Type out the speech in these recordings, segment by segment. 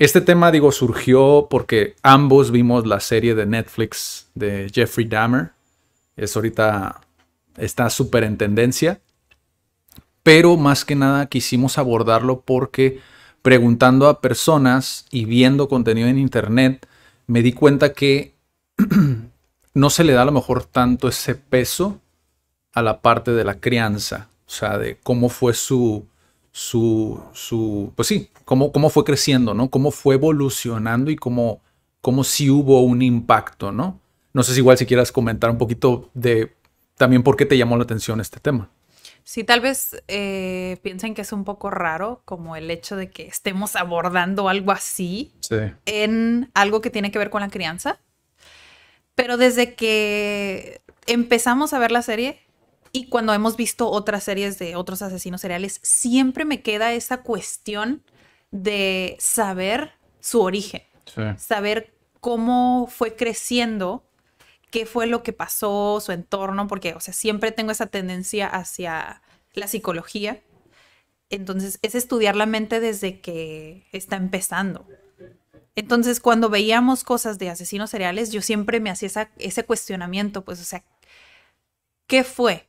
Este tema, digo, surgió porque ambos vimos la serie de Netflix de Jeffrey Dahmer. Es ahorita, está súper en tendencia. Pero más que nada quisimos abordarlo porque preguntando a personas y viendo contenido en internet, me di cuenta que no se le da a lo mejor tanto ese peso a la parte de la crianza. O sea, de cómo fue pues sí, cómo fue creciendo, ¿no? Cómo fue evolucionando y cómo sí hubo un impacto, ¿no? No sé si igual si quieras comentar un poquito de también por qué te llamó la atención este tema. Sí, tal vez piensen que es un poco raro como el hecho de que estemos abordando algo así Sí. en algo que tiene que ver con la crianza. Pero desde que empezamos a ver la serie y cuando hemos visto otras series de otros asesinos seriales, siempre me queda esa cuestión de saber su origen, Sí. saber cómo fue creciendo, qué fue lo que pasó, su entorno, porque, o sea, siempre tengo esa tendencia hacia la psicología. Entonces, es estudiar la mente desde que está empezando. Entonces, cuando veíamos cosas de asesinos seriales, yo siempre me hacía ese cuestionamiento, pues, o sea, ¿qué fue?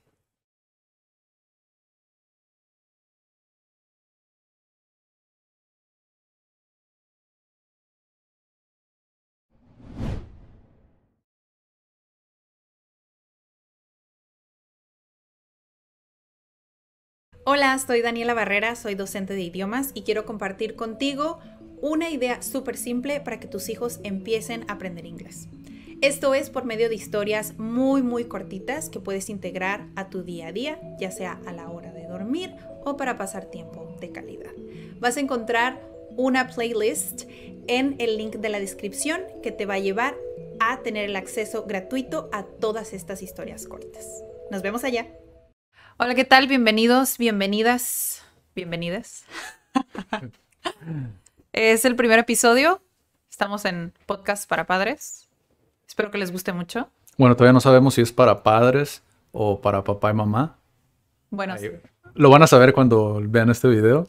Hola, soy Daniela Barrera, soy docente de idiomas y quiero compartir contigo una idea súper simple para que tus hijos empiecen a aprender inglés. Esto es por medio de historias muy cortitas que puedes integrar a tu día a día, ya sea a la hora de dormir o para pasar tiempo de calidad. Vas a encontrar una playlist en el link de la descripción que te va a llevar a tener el acceso gratuito a todas estas historias cortas. Nos vemos allá. Hola, ¿qué tal? Bienvenidos, bienvenidas, bienvenidas. Es el primer episodio. Estamos en Podcast para Padres. Espero que les guste mucho. Bueno, todavía no sabemos si es para padres o para papá y mamá. Bueno, Ahí, lo van a saber cuando vean este video.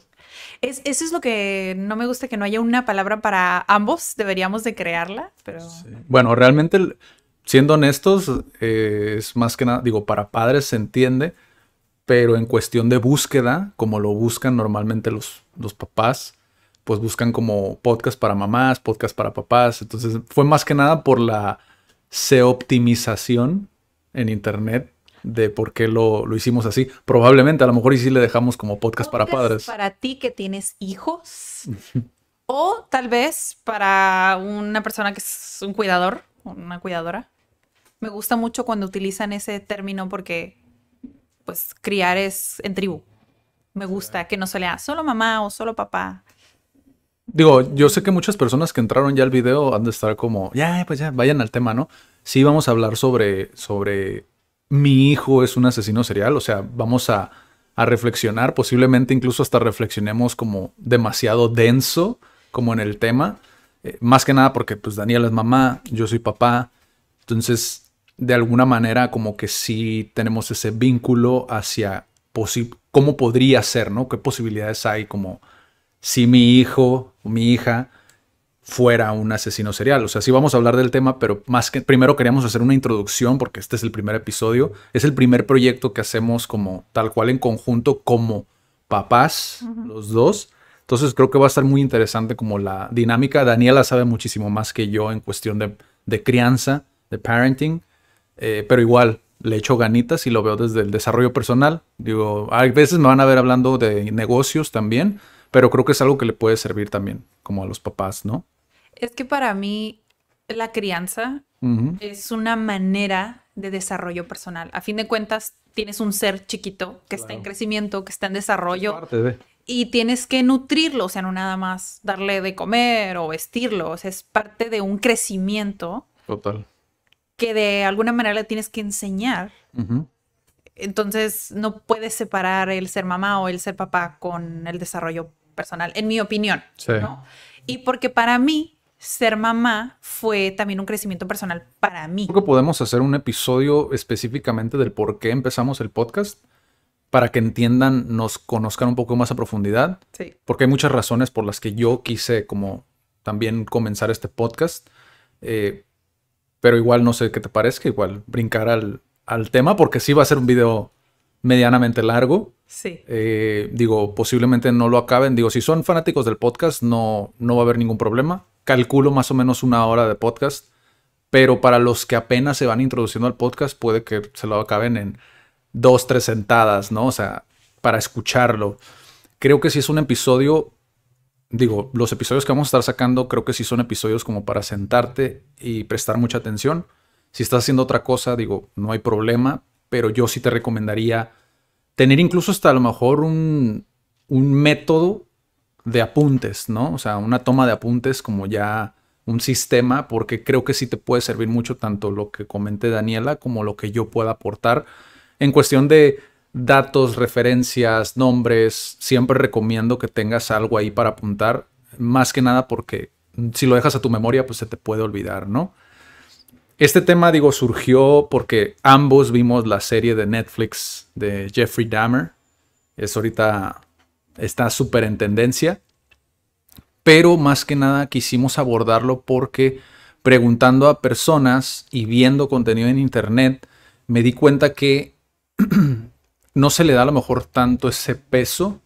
eso es lo que no me gusta, que no haya una palabra para ambos. Deberíamos de crearla, pero... Sí. Bueno, realmente, siendo honestos, es más que nada, digo, para padres se entiende, pero en cuestión de búsqueda, como lo buscan normalmente los papás, pues buscan como podcast para mamás, podcast para papás. Entonces, fue más que nada por la SEO-optimización en internet de por qué lo hicimos así. Probablemente, a lo mejor y sí le dejamos como podcast para padres. Para ti que tienes hijos o tal vez para una persona que es un cuidador, una cuidadora. Me gusta mucho cuando utilizan ese término porque, pues, criar es en tribu. Me gusta que no se lea solo mamá o solo papá. Digo, yo sé que muchas personas que entraron ya al video han de estar como, ya, pues ya, vayan al tema, ¿no? Sí, vamos a hablar sobre mi hijo es un asesino serial, o sea, vamos a reflexionar, posiblemente incluso hasta reflexionemos como demasiado denso, como en el tema, más que nada porque pues Daniela es mamá, yo soy papá, entonces de alguna manera como que sí tenemos ese vínculo hacia cómo podría ser, ¿no? ¿Qué posibilidades hay como si mi hijo o mi hija fuera un asesino serial? O sea, sí vamos a hablar del tema, pero más que primero queríamos hacer una introducción porque este es el primer episodio. Es el primer proyecto que hacemos como tal cual en conjunto como papás, los dos. Entonces creo que va a estar muy interesante como la dinámica. Daniela sabe muchísimo más que yo en cuestión de crianza, de parenting, pero igual le echo ganitas y lo veo desde el desarrollo personal. Digo, a veces me van a ver hablando de negocios también, pero creo que es algo que le puede servir también, como a los papás, ¿no? Es que para mí la crianza es una manera de desarrollo personal. A fin de cuentas, tienes un ser chiquito que está en crecimiento, que está en desarrollo. Parte de. Y tienes que nutrirlo, o sea, no nada más darle de comer o vestirlo, o sea, es parte de un crecimiento Total. que de alguna manera le tienes que enseñar. Entonces, no puedes separar el ser mamá o el ser papá con el desarrollo personal, en mi opinión, Sí. ¿no? Y porque para mí, ser mamá fue también un crecimiento personal para mí. Creo que podemos hacer un episodio específicamente del por qué empezamos el podcast, para que entiendan, nos conozcan un poco más a profundidad, Sí. porque hay muchas razones por las que yo quise como también comenzar este podcast. Pero igual no sé qué te parezca, igual brincar al tema, porque sí va a ser un video medianamente largo. Sí. Digo, posiblemente no lo acaben. Digo, si son fanáticos del podcast, no va a haber ningún problema. Calculo más o menos 1 hora de podcast. Pero para los que apenas se van introduciendo al podcast, puede que se lo acaben en 2, 3 sentadas, ¿no? O sea, para escucharlo. Creo que sí es un episodio. Digo, los episodios que vamos a estar sacando creo que sí son episodios como para sentarte y prestar mucha atención. Si estás haciendo otra cosa, digo, no hay problema, pero yo sí te recomendaría tener incluso hasta a lo mejor un método de apuntes, ¿no? O sea, una toma de apuntes como ya un sistema, porque creo que sí te puede servir mucho tanto lo que comente Daniela como lo que yo pueda aportar en cuestión de datos, referencias, nombres. Siempre recomiendo que tengas algo ahí para apuntar, más que nada porque si lo dejas a tu memoria, pues se te puede olvidar, ¿no? Este tema, digo, surgió porque ambos vimos la serie de Netflix de Jeffrey Dahmer. Es ahorita, está súper en tendencia. Pero más que nada quisimos abordarlo porque preguntando a personas y viendo contenido en internet, me di cuenta que no se le da a lo mejor tanto ese peso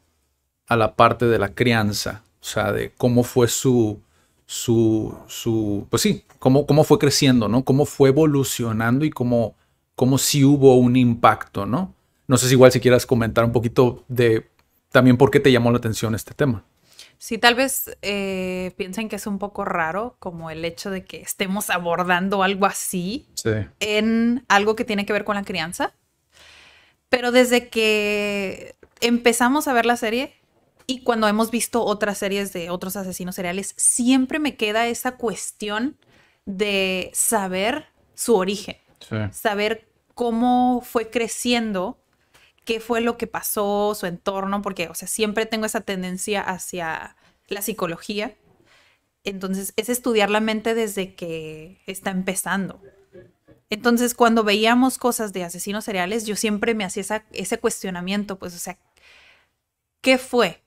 a la parte de la crianza. O sea, de cómo fue pues sí, cómo fue creciendo, ¿no? Cómo fue evolucionando y cómo sí hubo un impacto, ¿no? No sé si igual si quieras comentar un poquito de también por qué te llamó la atención este tema. Sí, tal vez piensen que es un poco raro como el hecho de que estemos abordando algo así en algo que tiene que ver con la crianza. Pero desde que empezamos a ver la serie y cuando hemos visto otras series de otros asesinos seriales, siempre me queda esa cuestión de saber su origen, saber cómo fue creciendo, qué fue lo que pasó, su entorno, porque, o sea, siempre tengo esa tendencia hacia la psicología. Entonces, es estudiar la mente desde que está empezando. Entonces, cuando veíamos cosas de asesinos seriales, yo siempre me hacía ese cuestionamiento, pues, o sea, ¿qué fue?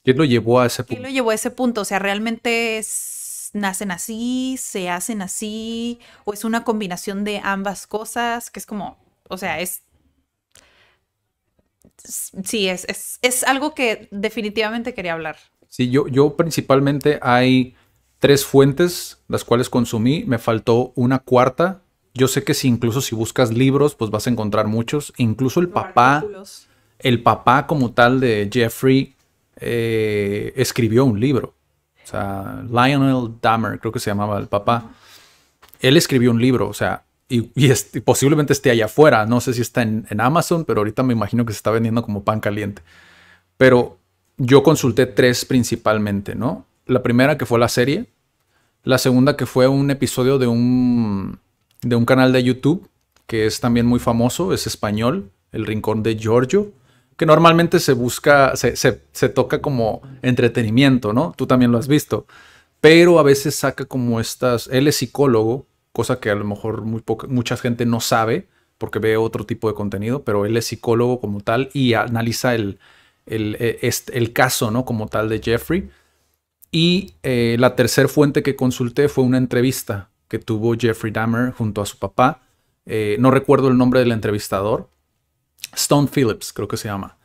¿Qué lo llevó a ese punto? ¿Qué lo llevó a ese punto? O sea, ¿realmente nacen así, se hacen así, o es una combinación de ambas cosas? Que es como, o sea, sí, es algo que definitivamente quería hablar. Sí, yo principalmente hay 3 fuentes las cuales consumí. Me faltó una cuarta. Yo sé que incluso si buscas libros, pues vas a encontrar muchos. Incluso el papá como tal de Jeffrey escribió un libro. O sea, Lionel Dahmer, creo que se llamaba el papá. Él escribió un libro, o sea, y posiblemente esté allá afuera. No sé si está en Amazon, pero ahorita me imagino que se está vendiendo como pan caliente. Pero yo consulté 3 principalmente, ¿no? La primera que fue la serie. La segunda que fue un episodio de un canal de YouTube que es también muy famoso, es español, El Rincón de Giorgio, que normalmente se busca, se toca como entretenimiento, ¿no? Tú también lo has visto. Pero a veces saca como él es psicólogo, cosa que a lo mejor mucha gente no sabe porque ve otro tipo de contenido, pero él es psicólogo como tal y analiza el caso, ¿no? Como tal de Jeffrey. Y la tercera fuente que consulté fue una entrevista que tuvo Jeffrey Dahmer junto a su papá. No recuerdo el nombre del entrevistador. Stone Phillips, creo que se llama.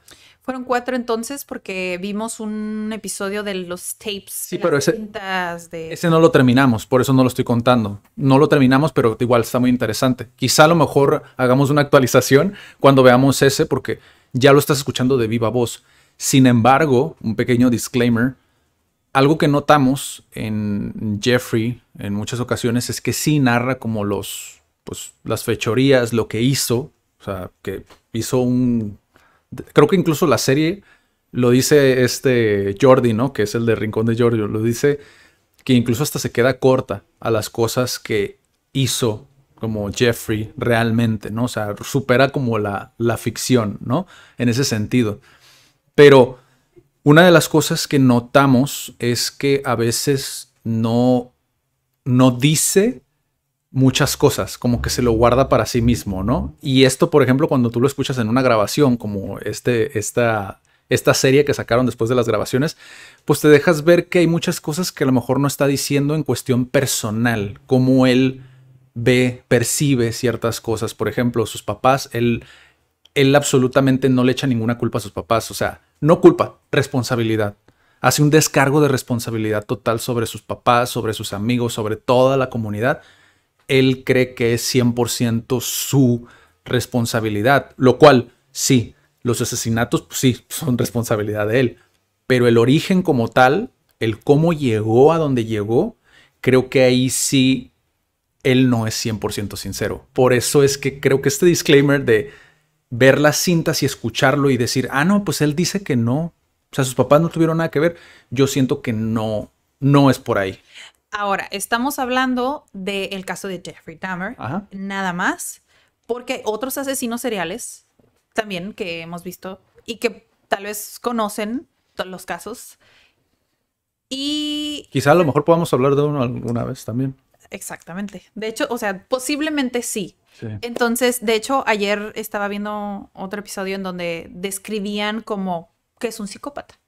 Fueron 4 entonces porque vimos un episodio de los tapes. Sí, pero ese no lo terminamos, por eso no lo estoy contando. No lo terminamos, pero igual está muy interesante. Quizá a lo mejor hagamos una actualización cuando veamos ese, porque ya lo estás escuchando de viva voz. Sin embargo, un pequeño disclaimer. Algo que notamos en Jeffrey en muchas ocasiones es que sí narra como las fechorías, lo que hizo. O sea, que hizo creo que incluso la serie lo dice Jordi, ¿no? Que es el de Rincón de Giorgio. Lo dice que incluso hasta se queda corta a las cosas que hizo como Jeffrey realmente, ¿no? O sea, supera como la ficción, ¿no? En ese sentido. Pero una de las cosas que notamos es que a veces no dice muchas cosas, como que se lo guarda para sí mismo, ¿no? Y esto, por ejemplo, cuando tú lo escuchas en una grabación, como esta serie que sacaron después de las grabaciones, pues te dejas ver que hay muchas cosas que a lo mejor no está diciendo en cuestión personal, cómo él ve, percibe ciertas cosas. Por ejemplo, sus papás, él absolutamente no le echa ninguna culpa a sus papás. O sea, no culpa, responsabilidad. Hace un descargo de responsabilidad total sobre sus papás, sobre sus amigos, sobre toda la comunidad. Él cree que es 100% su responsabilidad, lo cual sí, los asesinatos pues sí, son responsabilidad de él. Pero el origen como tal, el cómo llegó a donde llegó, creo que ahí sí él no es 100% sincero. Por eso es que creo que este disclaimer de ver las cintas y escucharlo y decir, ah, no, pues él dice que no. O sea, sus papás no tuvieron nada que ver. Yo siento que no es por ahí. Ahora, estamos hablando del caso de Jeffrey Dahmer, Ajá. nada más, porque otros asesinos seriales también que hemos visto y que tal vez conocen todos los casos. Y quizá a lo mejor podamos hablar de uno alguna vez también. exactamente. De hecho, o sea, posiblemente sí. Sí. Entonces, de hecho, ayer estaba viendo otro episodio en donde describían como que es un psicópata,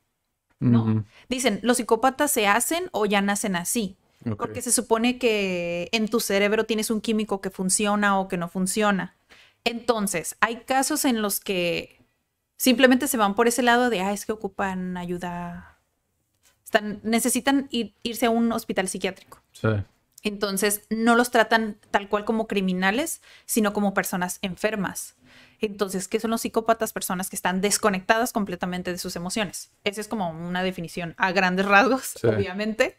¿no? Dicen, los psicópatas se hacen o ya nacen así. Okay. Porque se supone que en tu cerebro tienes un químico que funciona o que no funciona. Entonces, hay casos en los que simplemente se van por ese lado de, es que ocupan ayuda. Necesitan irse a un hospital psiquiátrico. Sí. Entonces, no los tratan tal cual como criminales, sino como personas enfermas. Entonces, ¿qué son los psicópatas? Personas que están desconectadas completamente de sus emociones. Esa es como una definición a grandes rasgos, sí, obviamente.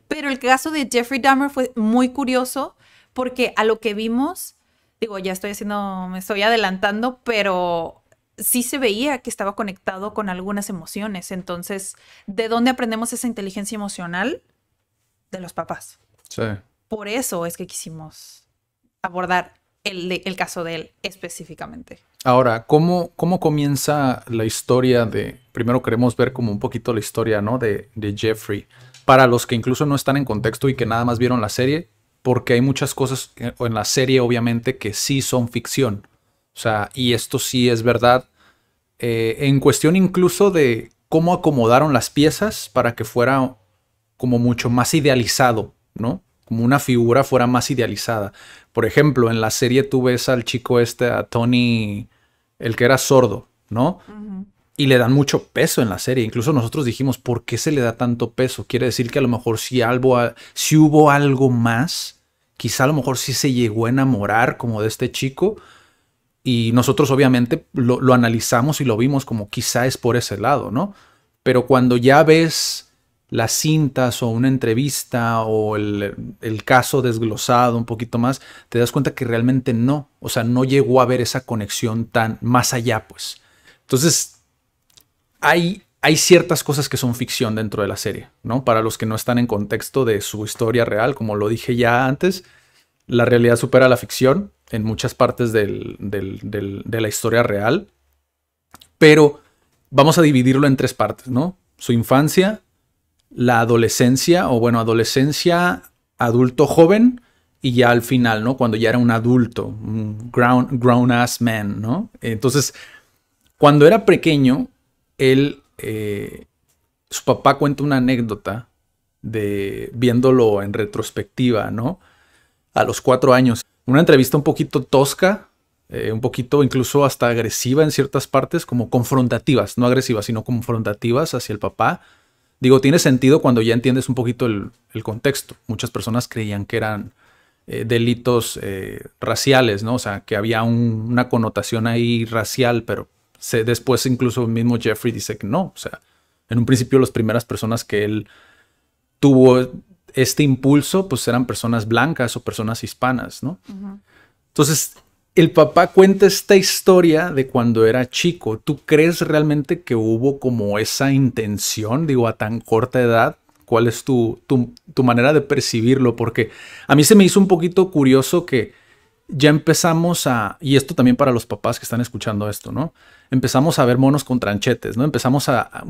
Pero el caso de Jeffrey Dahmer fue muy curioso porque a lo que vimos, digo, me estoy adelantando, pero sí se veía que estaba conectado con algunas emociones. Entonces, ¿de dónde aprendemos esa inteligencia emocional? De los papás. Sí. Por eso es que quisimos abordar el caso de él específicamente. Ahora, ¿cómo comienza la historia de... Primero queremos ver como un poquito la historia, ¿no? de Jeffrey. Para los que incluso no están en contexto y que nada más vieron la serie, porque hay muchas cosas en la serie, obviamente, que sí son ficción. O sea, y esto sí es verdad. En cuestión incluso de cómo acomodaron las piezas para que fuera como mucho más idealizado, ¿no? Como una figura fuera más idealizada. Por ejemplo, en la serie tú ves al chico a Tony, el que era sordo, ¿no? Uh-huh. Y le dan mucho peso en la serie. Incluso nosotros dijimos, ¿por qué se le da tanto peso? Quiere decir que a lo mejor si hubo algo más, quizá a lo mejor sí se llegó a enamorar como de este chico. Y nosotros obviamente lo analizamos y lo vimos como quizá es por ese lado, ¿no? Pero cuando ya ves las cintas o una entrevista o el caso desglosado un poquito más, te das cuenta que realmente no. O sea, no llegó a haber esa conexión tan más allá, pues. Entonces, hay ciertas cosas que son ficción dentro de la serie, ¿no? Para los que no están en contexto de su historia real, como lo dije ya antes, la realidad supera la ficción en muchas partes de la historia real. Pero vamos a dividirlo en tres partes, ¿no? Su infancia, la adolescencia, o bueno, adolescencia, adulto joven, y ya al final, ¿no? Cuando ya era un adulto, un grown-ass man, ¿no? Entonces, cuando era pequeño, su papá cuenta una anécdota de viéndolo en retrospectiva, ¿no? A los 4 años. Una entrevista un poquito tosca, un poquito incluso hasta agresiva en ciertas partes, como confrontativas, no agresivas, sino confrontativas hacia el papá. Digo, tiene sentido cuando ya entiendes un poquito el contexto. Muchas personas creían que eran delitos raciales, ¿no? O sea, que había una connotación ahí racial, pero después incluso el mismo Jeffrey dice que no. O sea, en un principio las primeras personas que él tuvo este impulso, pues eran personas blancas o personas hispanas, ¿no? Uh-huh. Entonces, el papá cuenta esta historia de cuando era chico. ¿Tú crees realmente que hubo como esa intención, digo, a tan corta edad? ¿Cuál es tu manera de percibirlo? Porque a mí se me hizo un poquito curioso que ya empezamos y esto también para los papás que están escuchando esto, ¿no? Empezamos a ver monos con tranchetes, ¿no?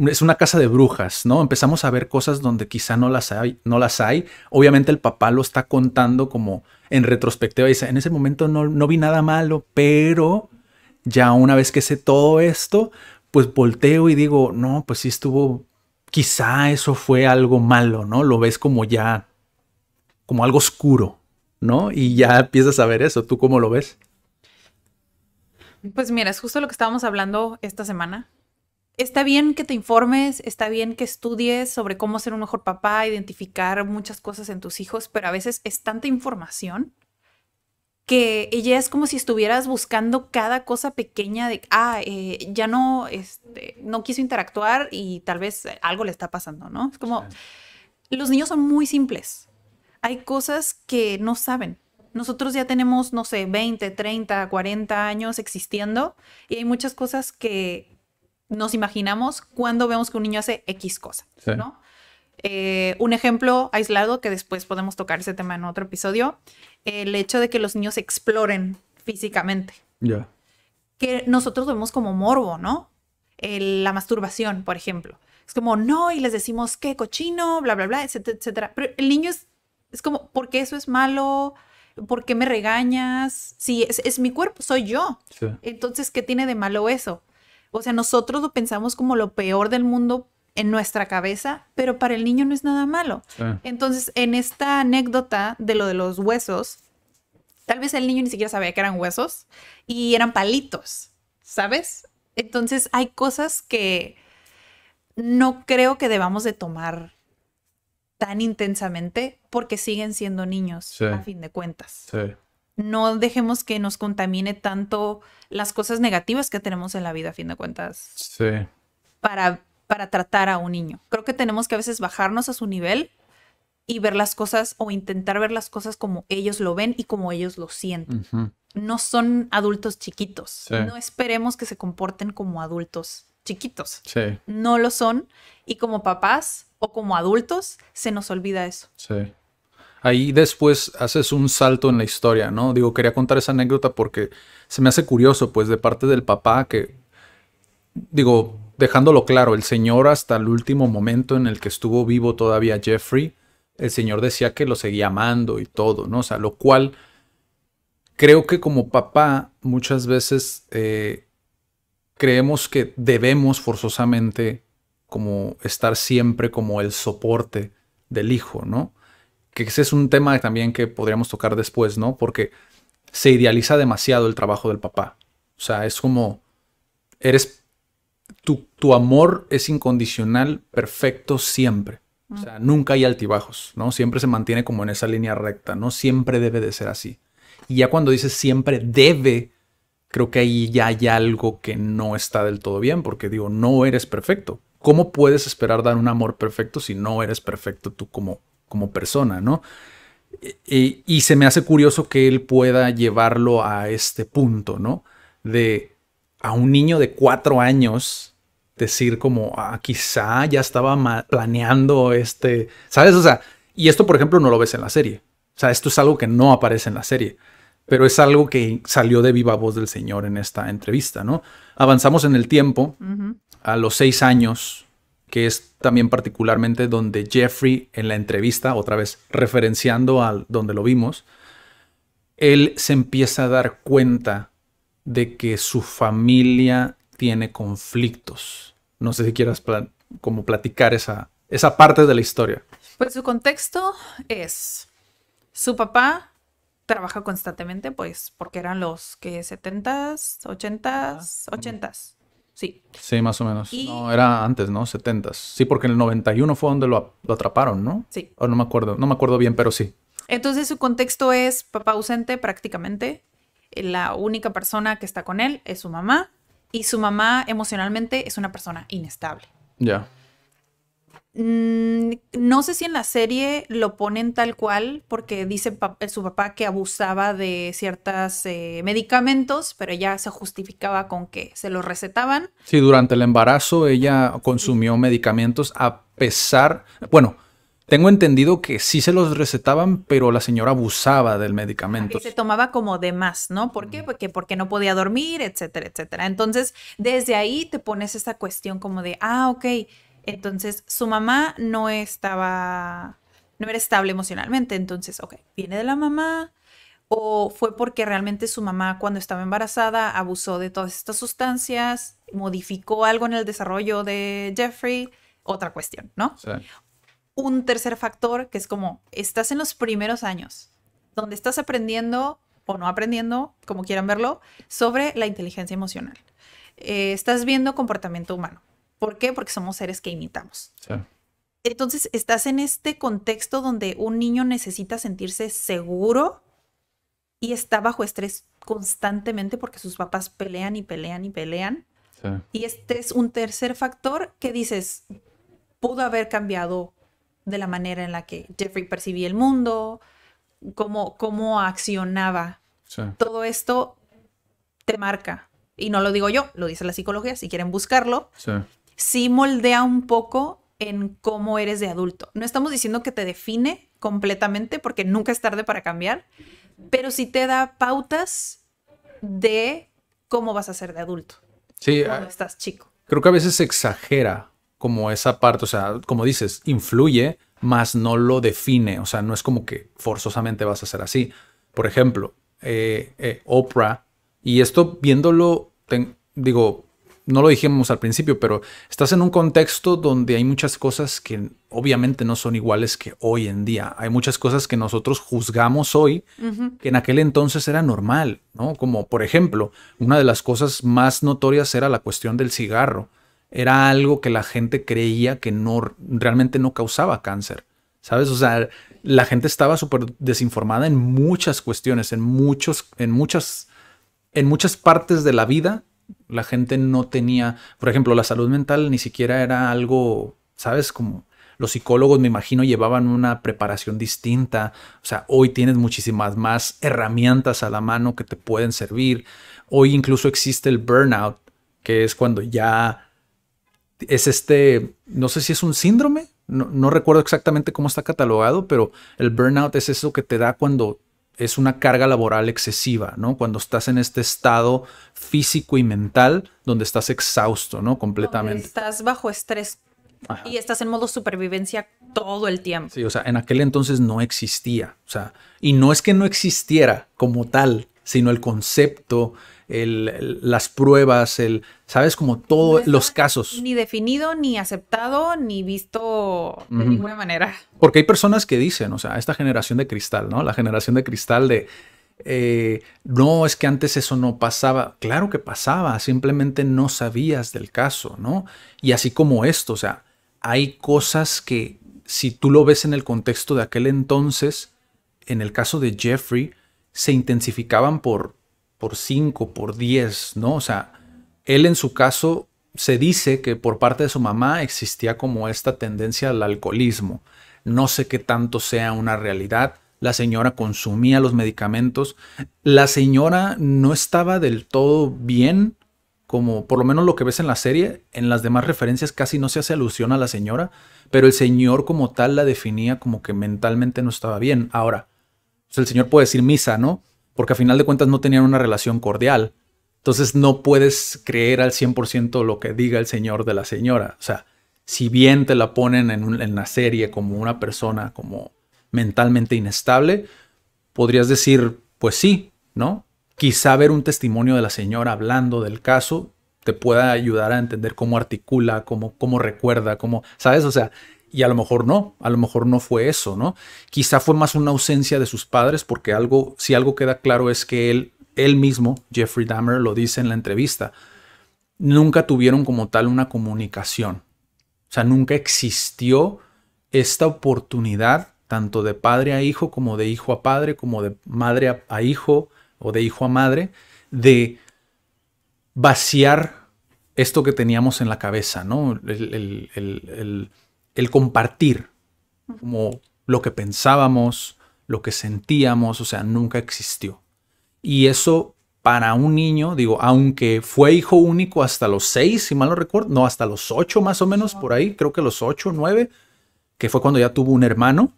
Es una casa de brujas, ¿no? Empezamos a ver cosas donde quizá no las hay. Obviamente el papá lo está contando como en retrospectiva. Dice, en ese momento no vi nada malo, pero ya una vez que sé todo esto, pues volteo y digo, no, pues sí estuvo, quizá eso fue algo malo, ¿no? Lo ves como ya, como algo oscuro, ¿no? Y ya empiezas a ver eso. ¿Tú cómo lo ves? Pues mira, es justo lo que estábamos hablando esta semana. Está bien que te informes, está bien que estudies sobre cómo ser un mejor papá, identificar muchas cosas en tus hijos, pero a veces es tanta información que ella es como si estuvieras buscando cada cosa pequeña de, ya no, no quiso interactuar y tal vez algo le está pasando, ¿no? Es como, los niños son muy simples. Hay cosas que no saben. Nosotros ya tenemos, no sé, 20, 30, 40 años existiendo y hay muchas cosas que nos imaginamos cuando vemos que un niño hace X cosa, Sí. ¿no? Un ejemplo aislado que después podemos tocar ese tema en otro episodio, el hecho de que los niños exploren físicamente, Ya. que nosotros vemos como morbo, ¿no? La masturbación, por ejemplo. Es como, no, y les decimos, qué cochino, bla, bla, bla, etcétera, etcétera. Pero el niño es como, ¿por qué eso es malo? ¿Por qué me regañas? Si es mi cuerpo, soy yo. Sí. Entonces, ¿qué tiene de malo eso? O sea, nosotros lo pensamos como lo peor del mundo en nuestra cabeza, pero para el niño no es nada malo. Sí. Entonces, en esta anécdota de lo de los huesos, tal vez el niño ni siquiera sabía que eran huesos y eran palitos, ¿sabes? Entonces, hay cosas que no creo que debamos de tomar tan intensamente porque siguen siendo niños, Sí. a fin de cuentas. Sí. No dejemos que nos contamine tanto las cosas negativas que tenemos en la vida, a fin de cuentas, Sí. para tratar a un niño. Creo que tenemos que a veces bajarnos a su nivel y ver las cosas o intentar ver las cosas como ellos lo ven y como ellos lo sienten. Ujú. No son adultos chiquitos. Sí. No esperemos que se comporten como adultos chiquitos. Sí. No lo son. Y como papás o como adultos, se nos olvida eso. Sí. Ahí después haces un salto en la historia, ¿no? Digo, quería contar esa anécdota porque se me hace curioso, pues, de parte del papá que, digo, dejándolo claro, el señor hasta el último momento en el que estuvo vivo todavía Jeffrey, el señor decía que lo seguía amando y todo, ¿no? O sea, lo cual creo que como papá muchas veces creemos que debemos forzosamente como estar siempre como el soporte del hijo, ¿no? Que ese es un tema también que podríamos tocar después, ¿no? Porque se idealiza demasiado el trabajo del papá. O sea, es como, eres, tu amor es incondicional, perfecto siempre. O sea, nunca hay altibajos, ¿no? Siempre se mantiene como en esa línea recta, ¿no? Siempre debe de ser así. Y ya cuando dices siempre debe, creo que ahí ya hay algo que no está del todo bien, porque digo, no eres perfecto. ¿Cómo puedes esperar dar un amor perfecto si no eres perfecto tú como persona, ¿no? Y se me hace curioso que él pueda llevarlo a este punto, ¿no? De a un niño de 4 años decir como, quizá ya estaba planeando ¿sabes? O sea, y esto, por ejemplo, no lo ves en la serie. O sea, esto es algo que no aparece en la serie, pero es algo que salió de viva voz del señor en esta entrevista, ¿no? Avanzamos en el tiempo a los 6 años, que es también particularmente donde Jeffrey en la entrevista, otra vez referenciando a donde lo vimos, él se empieza a dar cuenta de que su familia tiene conflictos. No sé si quieras como platicar esa parte de la historia. Pues su contexto es, su papá trabaja constantemente, pues porque eran los que 70s, 80s, 80s. Sí. Sí, más o menos. Y- No, era antes, ¿no? 70s. Sí, porque en el 91 fue donde lo atraparon, ¿no? Sí. O no me acuerdo bien, pero sí. Entonces su contexto es papá ausente prácticamente. La única persona que está con él es su mamá y su mamá emocionalmente es una persona inestable. Ya. No sé si en la serie lo ponen tal cual porque dice su papá que abusaba de ciertos medicamentos, pero ella se justificaba con que se los recetaban. Sí, durante el embarazo ella consumió medicamentos a pesar, bueno, tengo entendido que sí se los recetaban, pero la señora abusaba del medicamento. Que se tomaba como de más, ¿no? ¿Por qué? Porque no podía dormir, etcétera, etcétera. Entonces, desde ahí te pones esa cuestión como de, ok, entonces su mamá no era estable emocionalmente. Entonces, ok, viene de la mamá, ¿O fue porque realmente su mamá cuando estaba embarazada abusó de todas estas sustancias, modificó algo en el desarrollo de Jeffrey? Otra cuestión, ¿no? Sí. Un tercer factor que es como, estás en los primeros años, donde estás aprendiendo o no aprendiendo, como quieran verlo, sobre la inteligencia emocional. Estás viendo comportamiento humano. ¿Por qué? Porque somos seres que imitamos. Sí. Entonces, estás en este contexto donde un niño necesita sentirse seguro y está bajo estrés constantemente porque sus papás pelean y pelean y pelean. Sí. Y este es un tercer factor que dices, pudo haber cambiado de la manera en la que Jeffrey percibía el mundo, cómo accionaba. Sí. Todo esto te marca. Y no lo digo yo, lo dice la psicología, si quieren buscarlo. Sí. Sí moldea un poco en cómo eres de adulto. No estamos diciendo que te define completamente porque nunca es tarde para cambiar, pero sí te da pautas de cómo vas a ser de adulto Sí, cuando estás chico. creo que a veces se exagera como esa parte, o sea, como dices, influye, mas no lo define, o sea, no es como que forzosamente vas a ser así. Por ejemplo, Oprah, y esto viéndolo, digo, no lo dijimos al principio, pero estás en un contexto donde hay muchas cosas que obviamente no son iguales que hoy en día. Hay muchas cosas que nosotros juzgamos hoy que en aquel entonces era normal, ¿no? Como por ejemplo, una de las cosas más notorias era la cuestión del cigarro. Era algo que la gente creía que no, realmente no causaba cáncer, ¿sabes? O sea, la gente estaba súper desinformada en muchas cuestiones, en muchas partes de la vida. La gente no tenía, por ejemplo, la salud mental ni siquiera era algo, ¿sabes? Como los psicólogos, me imagino, llevaban una preparación distinta. O sea, hoy tienes muchísimas más herramientas a la mano que te pueden servir. Hoy incluso existe el burnout, que es cuando ya es no sé si es un síndrome, no recuerdo exactamente cómo está catalogado, pero el burnout es eso que te da cuando es una carga laboral excesiva, ¿no? Cuando estás en este estado físico y mental donde estás exhausto, ¿no? Completamente. Donde estás bajo estrés. Ajá. Y estás en modo supervivencia todo el tiempo. Sí, o sea, en aquel entonces no existía. O sea, y no es que no existiera como tal, sino el concepto, las pruebas, ¿sabes? Como todos no los casos. Ni definido, ni aceptado, ni visto de ninguna manera. Porque hay personas que dicen, o sea, esta generación de cristal, ¿no? La generación de cristal de, no, es que antes eso no pasaba. Claro que pasaba, simplemente no sabías del caso, ¿no? Y así como esto, o sea, hay cosas que si tú lo ves en el contexto de aquel entonces, en el caso de Jeffrey, se intensificaban por 5, por 10, ¿no? O sea, él en su caso se dice que por parte de su mamá existía como esta tendencia al alcoholismo. No sé qué tanto sea una realidad. La señora consumía los medicamentos. La señora no estaba del todo bien, como por lo menos lo que ves en la serie. En las demás referencias casi no se hace alusión a la señora, pero el señor como tal la definía como que mentalmente no estaba bien. Ahora, pues el señor puede decir misa, ¿no? Porque a final de cuentas no tenían una relación cordial. Entonces no puedes creer al 100% lo que diga el señor de la señora. O sea, si bien te la ponen en la serie como una persona como mentalmente inestable, podrías decir, pues sí, ¿no? Quizá ver un testimonio de la señora hablando del caso te pueda ayudar a entender cómo articula, cómo recuerda, cómo, ¿sabes? O sea, y a lo mejor no fue eso, ¿no? Quizá fue más una ausencia de sus padres, porque si algo queda claro es que él mismo, Jeffrey Dahmer, lo dice en la entrevista, nunca tuvieron como tal una comunicación. O sea, nunca existió esta oportunidad, tanto de padre a hijo, como de hijo a padre, como de madre a hijo, o de hijo a madre, de vaciar esto que teníamos en la cabeza, ¿no? El compartir como lo que pensábamos, lo que sentíamos, o sea, nunca existió. Y eso para un niño, digo, aunque fue hijo único hasta los 6, si mal no recuerdo, no, hasta los 8 más o menos, por ahí, creo que los 8, 9, que fue cuando ya tuvo un hermano,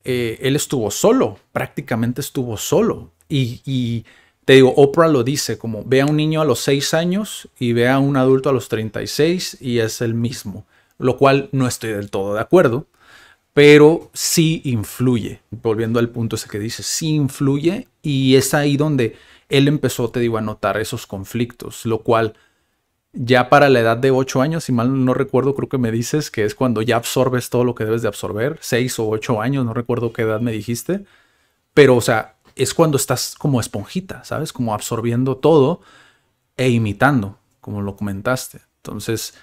él estuvo solo, prácticamente estuvo solo. Y te digo, Oprah lo dice, como ve a un niño a los 6 años y ve a un adulto a los 36 y es el mismo, lo cual no estoy del todo de acuerdo. pero sí influye. Volviendo al punto ese que dice, sí influye, y es ahí donde él empezó, te digo, a notar esos conflictos, lo cual ya para la edad de 8 años, si mal no recuerdo, creo que me dices que es cuando ya absorbes todo lo que debes de absorber, 6 o 8 años, no recuerdo qué edad me dijiste, pero o sea, es cuando estás como esponjita, ¿sabes? Como absorbiendo todo e imitando, como lo comentaste. Entonces,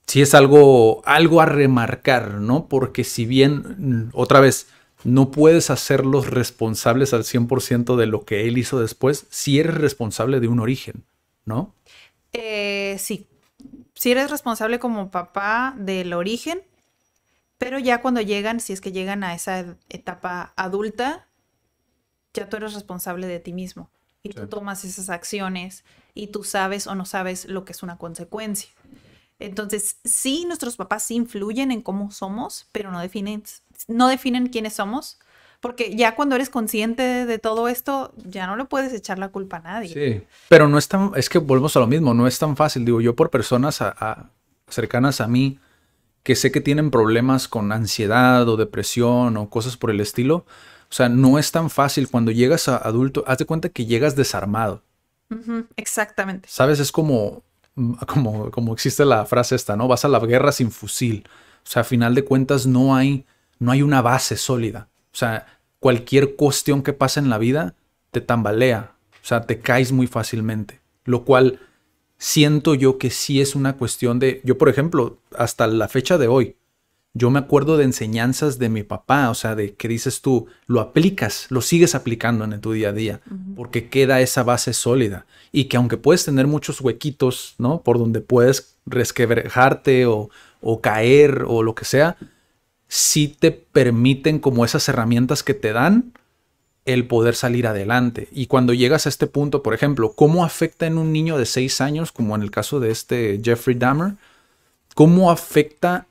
sí es algo a remarcar, ¿no? Porque si bien, otra vez, no puedes hacerlos responsables al 100% de lo que él hizo después, sí eres responsable de un origen, ¿no? Sí. Sí eres responsable como papá del origen, pero ya cuando llegan, si es que llegan a esa etapa adulta, ya tú eres responsable de ti mismo. Y Sí. tú tomas esas acciones y tú sabes o no sabes lo que es una consecuencia. Entonces, sí, nuestros papás sí influyen en cómo somos, pero no definen quiénes somos, porque ya cuando eres consciente de todo esto, ya no le puedes echar la culpa a nadie. Sí, pero no es tan, es que volvemos a lo mismo, no es tan fácil, digo, yo por personas cercanas a mí que sé que tienen problemas con ansiedad o depresión o cosas por el estilo, o sea, no es tan fácil cuando llegas a adulto, haz de cuenta que llegas desarmado, Ujú, exactamente. ¿sabes? Es como existe la frase esta, ¿no? Vas a la guerra sin fusil, o sea, a final de cuentas no hay una base sólida, o sea, cualquier cuestión que pasa en la vida te tambalea, o sea, te caes muy fácilmente, lo cual siento yo que sí es una cuestión de, yo por ejemplo, hasta la fecha de hoy, yo me acuerdo de enseñanzas de mi papá, o sea, de que dices tú, lo aplicas, lo sigues aplicando en tu día a día, porque queda esa base sólida y que aunque puedes tener muchos huequitos, ¿no? Por donde puedes resquebrajarte o caer o lo que sea, sí te permiten como esas herramientas que te dan el poder salir adelante. Y cuando llegas a este punto, por ejemplo, ¿cómo afecta en un niño de 6 años, como en el caso de este Jeffrey Dahmer? ¿Cómo afecta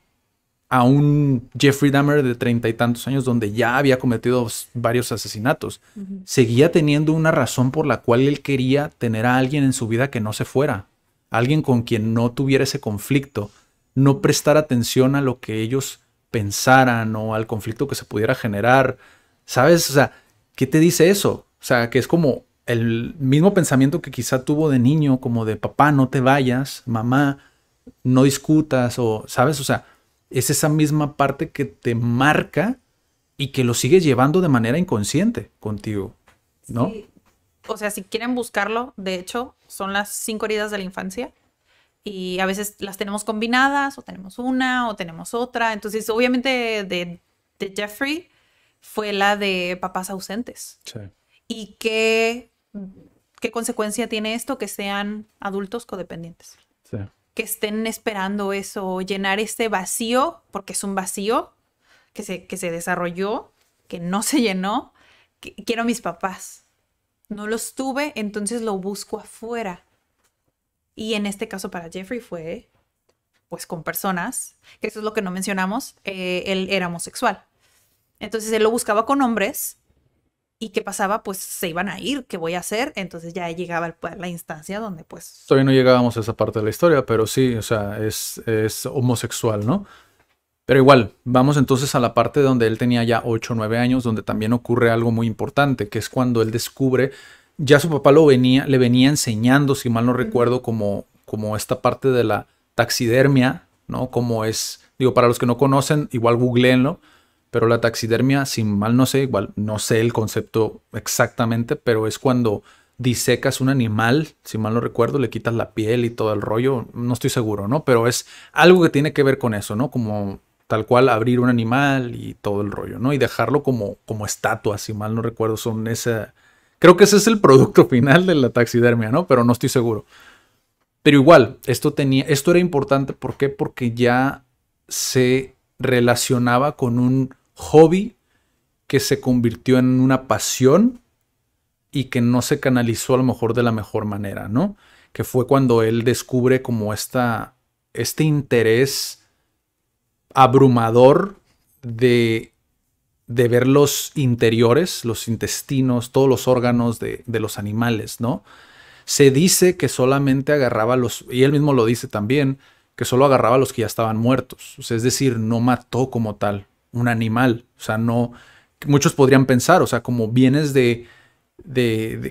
a un Jeffrey Dahmer de 30 y tantos años donde ya había cometido varios asesinatos? Seguía teniendo una razón por la cual él quería tener a alguien en su vida que no se fuera, alguien con quien no tuviera ese conflicto, no prestar atención a lo que ellos pensaran o al conflicto que se pudiera generar, ¿sabes? O sea, ¿qué te dice eso? O sea, que es como el mismo pensamiento que quizá tuvo de niño, como de papá, no te vayas, mamá, no discutas, o, ¿sabes? O sea, es esa misma parte que te marca y que lo sigues llevando de manera inconsciente contigo, ¿no? Sí. O sea, si quieren buscarlo, de hecho, son las 5 heridas de la infancia. Y a veces las tenemos combinadas, o tenemos una, o tenemos otra. Entonces, obviamente, de Jeffrey fue la de papás ausentes. Sí. ¿Y qué consecuencia tiene esto? Que sean adultos codependientes. Sí. Que estén esperando eso, llenar este vacío, porque es un vacío que se desarrolló, que no se llenó. Quiero a mis papás. No los tuve, entonces lo busco afuera. Y en este caso para Jeffrey fue, pues, con personas, que eso es lo que no mencionamos, él era homosexual. Entonces él lo buscaba con hombres. ¿Y qué pasaba? Pues se iban a ir, ¿qué voy a hacer? Entonces ya llegaba la instancia donde pues... Todavía no llegábamos a esa parte de la historia, pero sí, o sea, es homosexual, ¿no? Pero igual, vamos entonces a la parte donde él tenía ya 8 o 9 años, donde también ocurre algo muy importante, que es cuando él descubre, ya su papá le venía enseñando, si mal no recuerdo, como esta parte de la taxidermia, ¿no? Como es, digo, para los que no conocen, igual googleenlo, pero la taxidermia, si mal no sé, igual no sé el concepto exactamente, pero es cuando disecas un animal, si mal no recuerdo, le quitas la piel y todo el rollo, no estoy seguro, ¿no? Pero es algo que tiene que ver con eso, ¿no? Como tal cual abrir un animal y todo el rollo, ¿no? Y dejarlo como estatua, si mal no recuerdo, son esa... Creo que ese es el producto final de la taxidermia, ¿no? Pero no estoy seguro. Pero igual, esto era importante, ¿por qué? Porque ya se relacionaba con un hobby que se convirtió en una pasión y que no se canalizó a lo mejor de la mejor manera, ¿no? Que fue cuando él descubre como este interés abrumador de ver los interiores, los intestinos, todos los órganos de los animales, ¿no? Se dice que solamente agarraba y él mismo lo dice también, que solo agarraba los que ya estaban muertos. O sea, es decir, no mató como tal. un animal. O sea, no, muchos podrían pensar, o sea, como vienes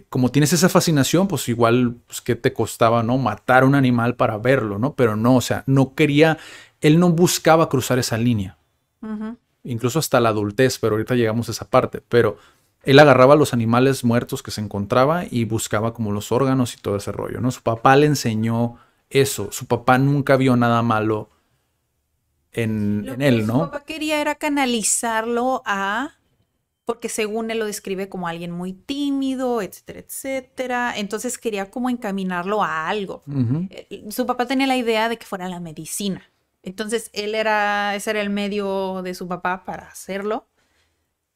como tienes esa fascinación, pues igual, pues, ¿qué te costaba, no? Matar un animal para verlo, ¿no? Pero no, o sea, no quería, él no buscaba cruzar esa línea. Incluso hasta la adultez, pero ahorita llegamos a esa parte. Pero él agarraba los animales muertos que se encontraba y buscaba como los órganos y todo ese rollo, ¿no? Su papá le enseñó eso. Su papá nunca vio nada malo en él, ¿no? Su papá quería era canalizarlo a... porque según él lo describe como alguien muy tímido, etcétera, etcétera. Entonces quería como encaminarlo a algo. Su papá tenía la idea de que fuera la medicina. Entonces ese era el medio de su papá para hacerlo.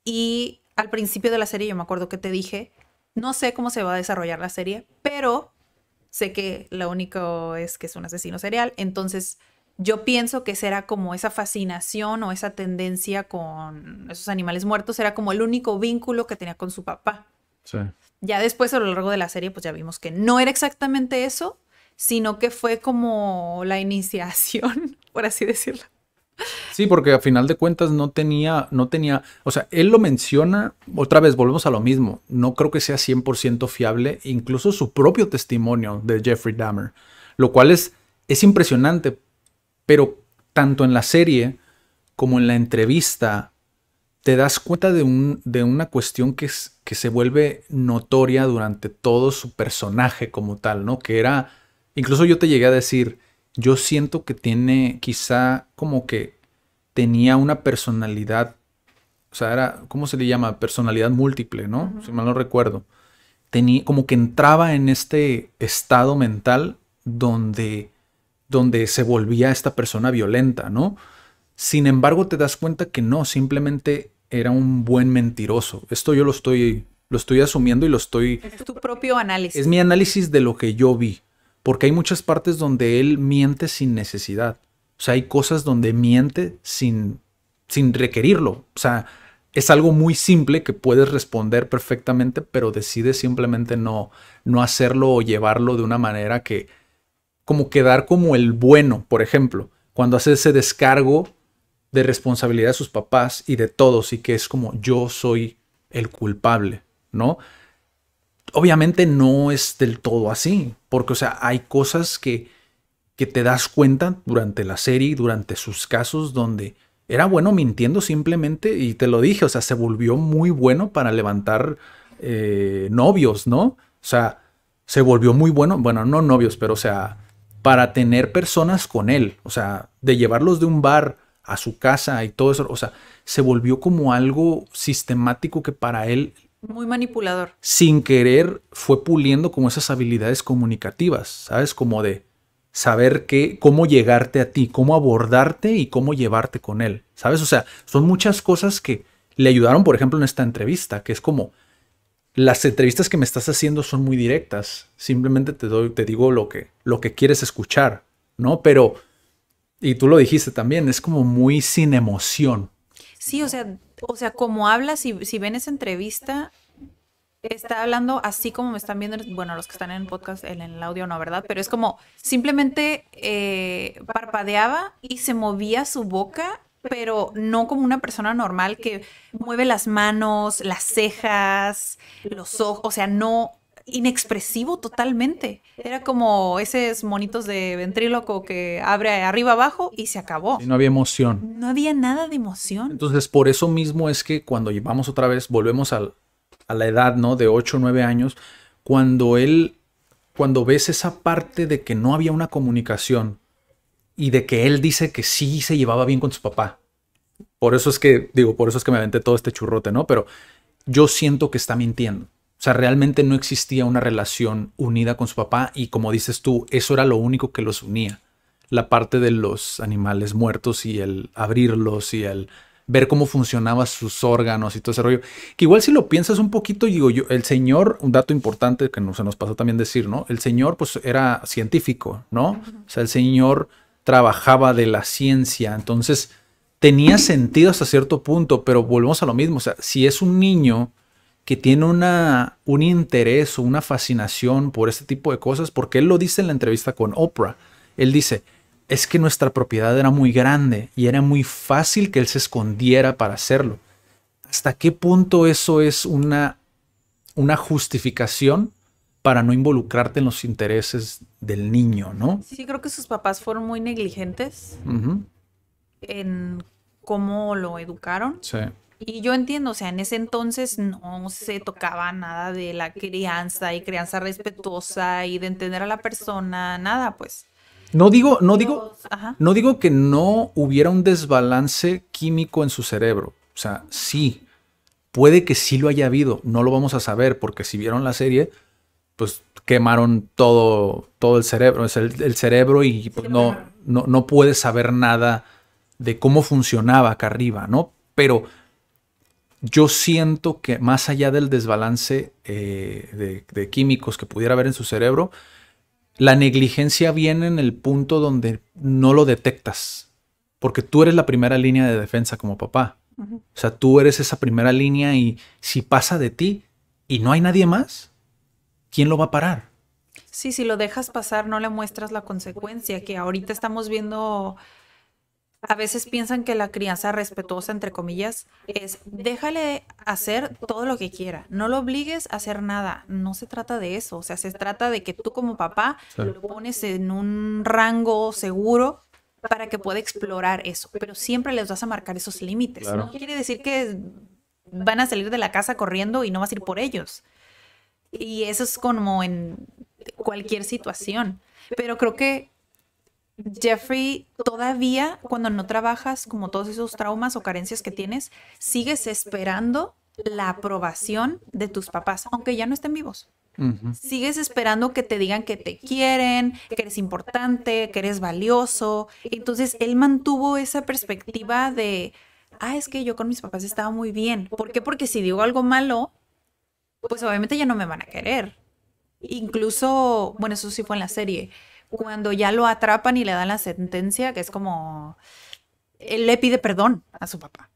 Y al principio de la serie yo me acuerdo que te dije, no sé cómo se va a desarrollar la serie, pero sé que lo único es que es un asesino serial. Entonces yo pienso que será como esa fascinación o esa tendencia con esos animales muertos, era como el único vínculo que tenía con su papá. Sí. Ya después a lo largo de la serie pues ya vimos que no era exactamente eso, sino que fue como la iniciación, por así decirlo. Sí, porque a final de cuentas no tenía, o sea, él lo menciona, otra vez volvemos a lo mismo, no creo que sea 100% fiable, incluso su propio testimonio de Jeffrey Dahmer, lo cual es impresionante, pero tanto en la serie como en la entrevista te das cuenta de una cuestión que se vuelve notoria durante todo su personaje como tal, ¿no? Que era, incluso yo te llegué a decir, yo siento que tiene quizá como que tenía una personalidad, o sea, era, ¿cómo se le llama? Personalidad múltiple, ¿no? Si mal no recuerdo. Tenía, como que entraba en este estado mental donde se volvía esta persona violenta, ¿no? Sin embargo, te das cuenta que no, simplemente era un buen mentiroso. Esto yo lo estoy asumiendo y lo estoy... Es tu propio análisis. Es mi análisis de lo que yo vi. Porque hay muchas partes donde él miente sin necesidad. O sea, hay cosas donde miente sin requerirlo. O sea, es algo muy simple que puedes responder perfectamente, pero decides simplemente no hacerlo o llevarlo de una manera que... como quedar como el bueno, por ejemplo. Cuando hace ese descargo de responsabilidad de sus papás y de todos, y que es como yo soy el culpable, ¿no? Obviamente no es del todo así, porque, o sea, hay cosas que te das cuenta durante la serie y durante sus casos donde era bueno mintiendo simplemente, y te lo dije, o sea, se volvió muy bueno para levantar novios, ¿no? O sea, se volvió muy bueno, no novios, pero, o sea, para tener personas con él, o sea, de llevarlos de un bar a su casa y todo eso, o sea, se volvió como algo sistemático que para él, muy manipulador, sin querer, fue puliendo como esas habilidades comunicativas, ¿sabes? Como de saber cómo llegarte a ti, cómo abordarte y cómo llevarte con él, ¿sabes? O sea, son muchas cosas que le ayudaron, por ejemplo, en esta entrevista, que es como, las entrevistas que me estás haciendo son muy directas, simplemente te digo lo que quieres escuchar, ¿no? Pero, y tú lo dijiste también, es como muy sin emoción. Sí, o sea, como hablas, si ven esa entrevista, está hablando así como me están viendo, bueno, los que están en el podcast, en el audio no, ¿verdad? Pero es como simplemente parpadeaba y se movía su boca, pero no como una persona normal que mueve las manos, las cejas, los ojos, o sea, no inexpresivo totalmente. Era como esos monitos de ventríloco que abre arriba abajo y se acabó. Y no había emoción. No había nada de emoción. Entonces, por eso mismo es que cuando llevamos otra vez, volvemos a la edad, ¿no? De 8 o 9 años, cuando ves esa parte de que no había una comunicación y de que él dice que sí se llevaba bien con su papá. Por eso es que me aventé todo este churrote, ¿no? Pero yo siento que está mintiendo. O sea, realmente no existía una relación unida con su papá y, como dices tú, eso era lo único que los unía. La parte de los animales muertos y el abrirlos y el ver cómo funcionaban sus órganos y todo ese rollo. Que igual si lo piensas un poquito, digo yo, el señor, un dato importante que se nos pasó también decir, ¿no? El señor pues era científico, ¿no? O sea, el señor trabajaba de la ciencia, entonces tenía sentido hasta cierto punto, pero volvemos a lo mismo. O sea, si es un niño que tiene un interés o una fascinación por este tipo de cosas, porque él lo dice en la entrevista con Oprah. Él dice, es que nuestra propiedad era muy grande y era muy fácil que él se escondiera para hacerlo. ¿Hasta qué punto eso es una justificación para no involucrarte en los intereses del niño, ¿no? Sí, creo que sus papás fueron muy negligentes en cómo lo educaron. Sí. Y yo entiendo, o sea, en ese entonces no se tocaba nada de la crianza y crianza respetuosa y de entender a la persona, nada, pues. No digo que no hubiera un desbalance químico en su cerebro. O sea, sí, puede que sí lo haya habido. No lo vamos a saber porque si vieron la serie, pues quemaron todo el cerebro. Es el cerebro y pues, no puedes saber nada de cómo funcionaba acá arriba, ¿no? Pero yo siento que más allá del desbalance de químicos que pudiera haber en su cerebro, la negligencia viene en el punto donde no lo detectas. Porque tú eres la primera línea de defensa como papá. O sea, tú eres esa primera línea y si pasa de ti y no hay nadie más, ¿quién lo va a parar? Sí, si lo dejas pasar, no le muestras la consecuencia, que ahorita estamos viendo. A veces piensan que la crianza respetuosa, entre comillas, es déjale hacer todo lo que quiera. No lo obligues a hacer nada. No se trata de eso. O sea, se trata de que tú como papá lo pones en un rango seguro para que pueda explorar eso. Pero siempre les vas a marcar esos límites. Claro. No quiere decir que van a salir de la casa corriendo y no vas a ir por ellos. Y eso es como en cualquier situación. Pero creo que Jeffrey, todavía cuando no trabajas como todos esos traumas o carencias que tienes, sigues esperando la aprobación de tus papás, aunque ya no estén vivos. Sigues esperando que te digan que te quieren, que eres importante, que eres valioso. Entonces él mantuvo esa perspectiva de, es que yo con mis papás estaba muy bien. ¿Por qué? Porque si digo algo malo, pues obviamente ya no me van a querer. Incluso, bueno, eso sí fue en la serie, cuando ya lo atrapan y le dan la sentencia, que es como, él le pide perdón a su papá.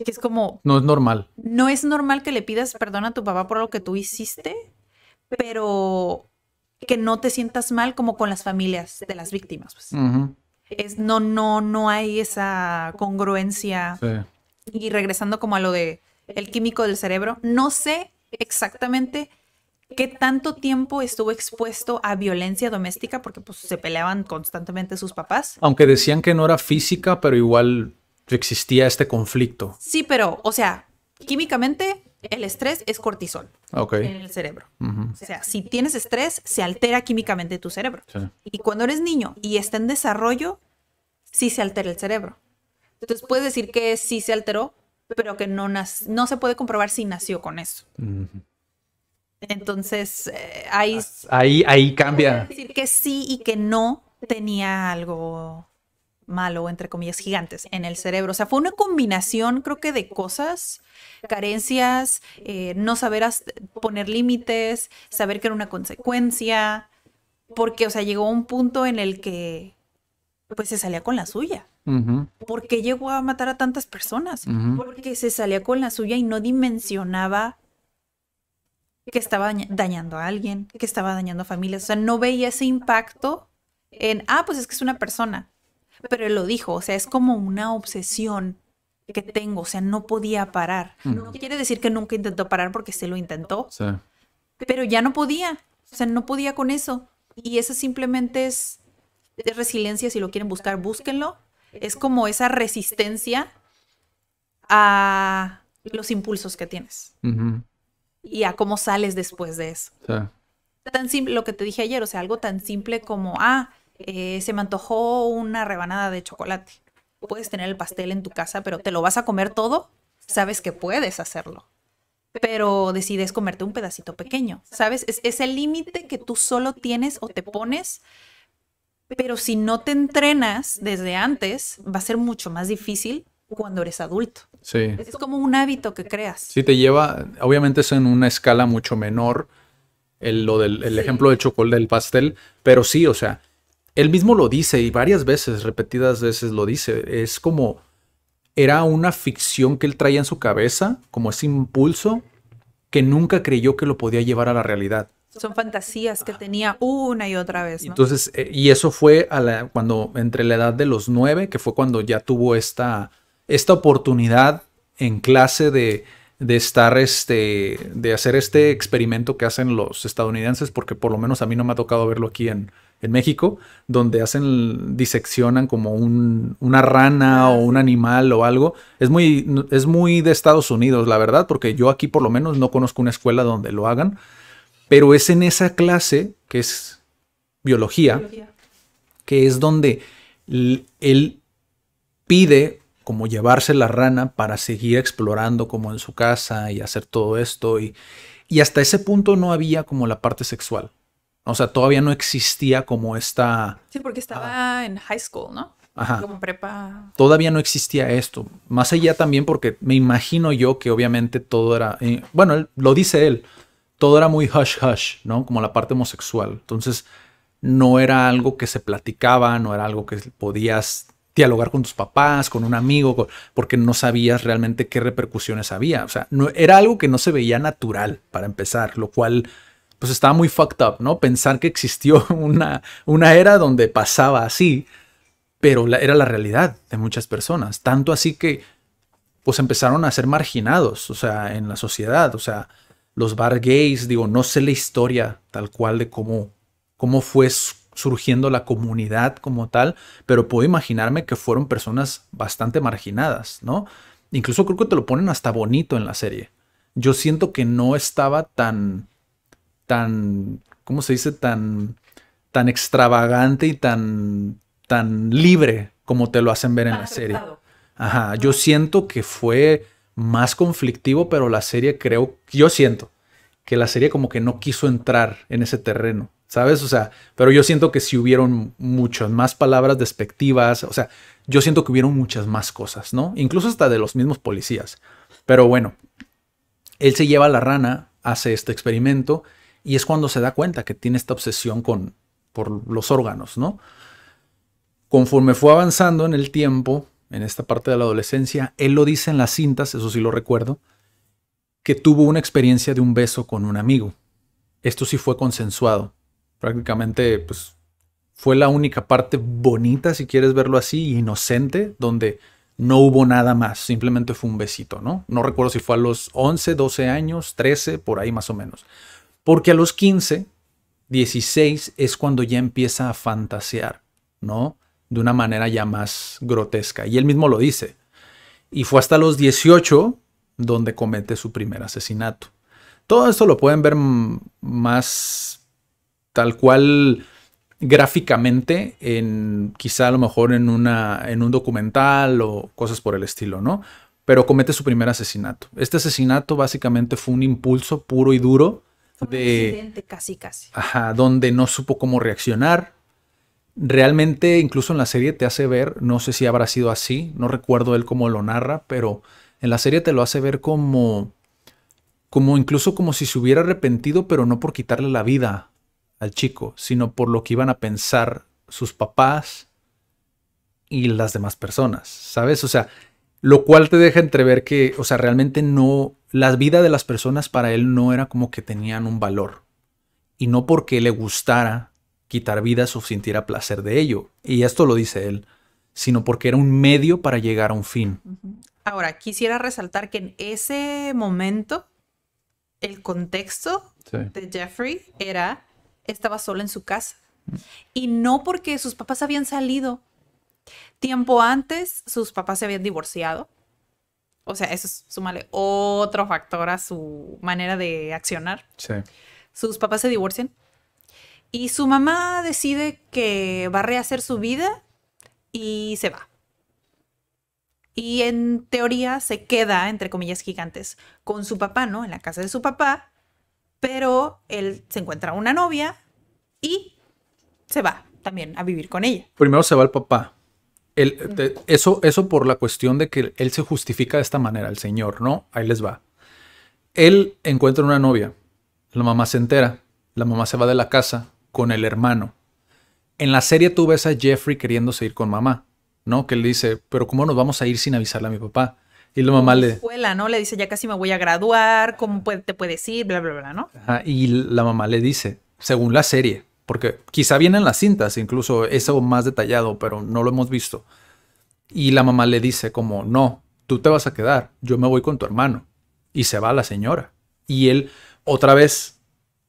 Que es como... No es normal. No es normal que le pidas perdón a tu papá por lo que tú hiciste, pero que no te sientas mal como con las familias de las víctimas. Pues. No hay esa congruencia. Sí. Y regresando como a lo de el químico del cerebro, no sé exactamente qué tanto tiempo estuvo expuesto a violencia doméstica, porque pues se peleaban constantemente sus papás. Aunque decían que no era física, pero igual existía este conflicto. Sí, pero, o sea, químicamente el estrés es cortisol en el cerebro. O sea, si tienes estrés, se altera químicamente tu cerebro. Sí. Y cuando eres niño y está en desarrollo, sí se altera el cerebro. Entonces puedes decir que sí se alteró, pero que no se puede comprobar si nació con eso. Entonces, ahí cambia. Decir que sí y que no tenía algo malo, entre comillas, gigantes en el cerebro. O sea, fue una combinación, creo que, de cosas, carencias, no saber poner límites, saber que era una consecuencia, porque, o sea, llegó un punto en el que, pues, se salía con la suya. ¿Por qué llegó a matar a tantas personas? Porque se salía con la suya y no dimensionaba que estaba dañando a alguien, que estaba dañando a familias. O sea, no veía ese impacto en, pues es que es una persona. Pero él lo dijo, o sea, es como una obsesión que tengo, o sea, no podía parar. No quiere decir que nunca intentó parar porque sí lo intentó, sí. Pero ya no podía, o sea, no podía con eso. Y eso simplemente es resiliencia, si lo quieren buscar, búsquenlo. Es como esa resistencia a los impulsos que tienes. Y a cómo sales después de eso. Sí. Tan simple, lo que te dije ayer, o sea, algo tan simple como, se me antojó una rebanada de chocolate. Puedes tener el pastel en tu casa, pero ¿te lo vas a comer todo? Sabes que puedes hacerlo. Pero decides comerte un pedacito pequeño, ¿sabes? Es el límite que tú solo tienes o te pones, pero si no te entrenas desde antes, va a ser mucho más difícil cuando eres adulto. Sí. Es como un hábito que creas. Sí, te lleva, obviamente es en una escala mucho menor el ejemplo del chocolate, del pastel, pero sí, o sea, él mismo lo dice y varias veces, repetidas veces lo dice, es como, era una ficción que él traía en su cabeza, como ese impulso que nunca creyó que lo podía llevar a la realidad. Son fantasías que tenía una y otra vez, ¿no? Entonces, y eso fue cuando entre la edad de los 9, que fue cuando ya tuvo esta oportunidad en clase de estar, de hacer este experimento que hacen los estadounidenses, porque por lo menos a mí no me ha tocado verlo aquí en México, donde diseccionan como una rana o un animal o algo. Es muy de Estados Unidos, la verdad, porque yo aquí por lo menos no conozco una escuela donde lo hagan, pero es en esa clase, que es biología. Que es donde él pide como llevarse la rana para seguir explorando como en su casa y hacer todo esto. Y hasta ese punto no había como la parte sexual. O sea, todavía no existía como esta... Sí, porque estaba en high school, ¿no? Ajá. Como prepa. Todavía no existía esto. Más allá también porque me imagino yo que obviamente todo era... bueno, lo dice él. Todo era muy hush hush, ¿no? Como la parte homosexual. Entonces, no era algo que se platicaba, no era algo que podías dialogar con tus papás, con un amigo, porque no sabías realmente qué repercusiones había. O sea, no, era algo que no se veía natural, para empezar, lo cual pues estaba muy fucked up, ¿no? Pensar que existió una era donde pasaba así, pero era la realidad de muchas personas. Tanto así que pues empezaron a ser marginados, o sea, en la sociedad. O sea, los bar gays, digo, no sé la historia tal cual de cómo fue surgiendo la comunidad como tal, pero puedo imaginarme que fueron personas bastante marginadas, ¿no? Incluso creo que te lo ponen hasta bonito en la serie. Yo siento que no estaba tan, ¿cómo se dice? Tan extravagante y tan libre como te lo hacen ver en la serie. Ajá, yo siento que fue más conflictivo, pero la serie yo siento que la serie como que no quiso entrar en ese terreno, ¿sabes? O sea, pero yo siento que sí hubieron muchas más palabras despectivas, o sea, yo siento que hubieron muchas más cosas, ¿no? Incluso hasta de los mismos policías. Pero bueno, él se lleva a la rana, hace este experimento y es cuando se da cuenta que tiene esta obsesión por los órganos, ¿no? Conforme fue avanzando en el tiempo, en esta parte de la adolescencia, él lo dice en las cintas, eso sí lo recuerdo, que tuvo una experiencia de un beso con un amigo. Esto sí fue consensuado. Prácticamente, pues, fue la única parte bonita, si quieres verlo así, inocente, donde no hubo nada más. Simplemente fue un besito, ¿no? No recuerdo si fue a los 11, 12 años, 13, por ahí más o menos. Porque a los 15, 16 es cuando ya empieza a fantasear, ¿no? De una manera ya más grotesca. Y él mismo lo dice. Y fue hasta los 18 donde comete su primer asesinato. Todo esto lo pueden ver más tal cual gráficamente quizá a lo mejor en un documental o cosas por el estilo, ¿no? Pero comete su primer asesinato. Este asesinato básicamente fue un impulso puro y duro Fue un accidente casi. Ajá, donde no supo cómo reaccionar. Realmente, incluso en la serie te hace ver, no sé si habrá sido así, no recuerdo él cómo lo narra, pero en la serie te lo hace ver como incluso como si se hubiera arrepentido, pero no por quitarle la vida al chico, sino por lo que iban a pensar sus papás y las demás personas, ¿sabes? O sea, lo cual te deja entrever que, o sea, realmente no, la vida de las personas para él no era como que tenían un valor. Y no porque le gustara quitar vidas o sintiera placer de ello. Y esto lo dice él, sino porque era un medio para llegar a un fin. Ahora, quisiera resaltar que en ese momento el contexto de Jeffrey estaba solo en su casa. Y no porque sus papás habían salido. Tiempo antes, sus papás se habían divorciado. O sea, eso es, súmale otro factor a su manera de accionar. Sí. Sus papás se divorcian. Y su mamá decide que va a rehacer su vida y se va. Y en teoría se queda, entre comillas gigantes, con su papá, ¿no? En la casa de su papá. Pero él se encuentra una novia y se va también a vivir con ella. Primero se va el papá. Eso por la cuestión de que él se justifica de esta manera, el señor, ¿no? Ahí les va. Él encuentra una novia. La mamá se entera. La mamá se va de la casa con el hermano. En la serie tú ves a Jeffrey queriéndose ir con mamá, ¿no? Que él dice, pero ¿cómo nos vamos a ir sin avisarle a mi papá? Y la mamá le... escuela, ¿no? Le dice, ya casi me voy a graduar, te puedes ir? Bla, bla, bla, ¿no? Ajá, y la mamá le dice, según la serie, porque quizá vienen las cintas, incluso eso más detallado, pero no lo hemos visto. Y la mamá le dice como, no, tú te vas a quedar, yo me voy con tu hermano. Y se va la señora. Y él, otra vez,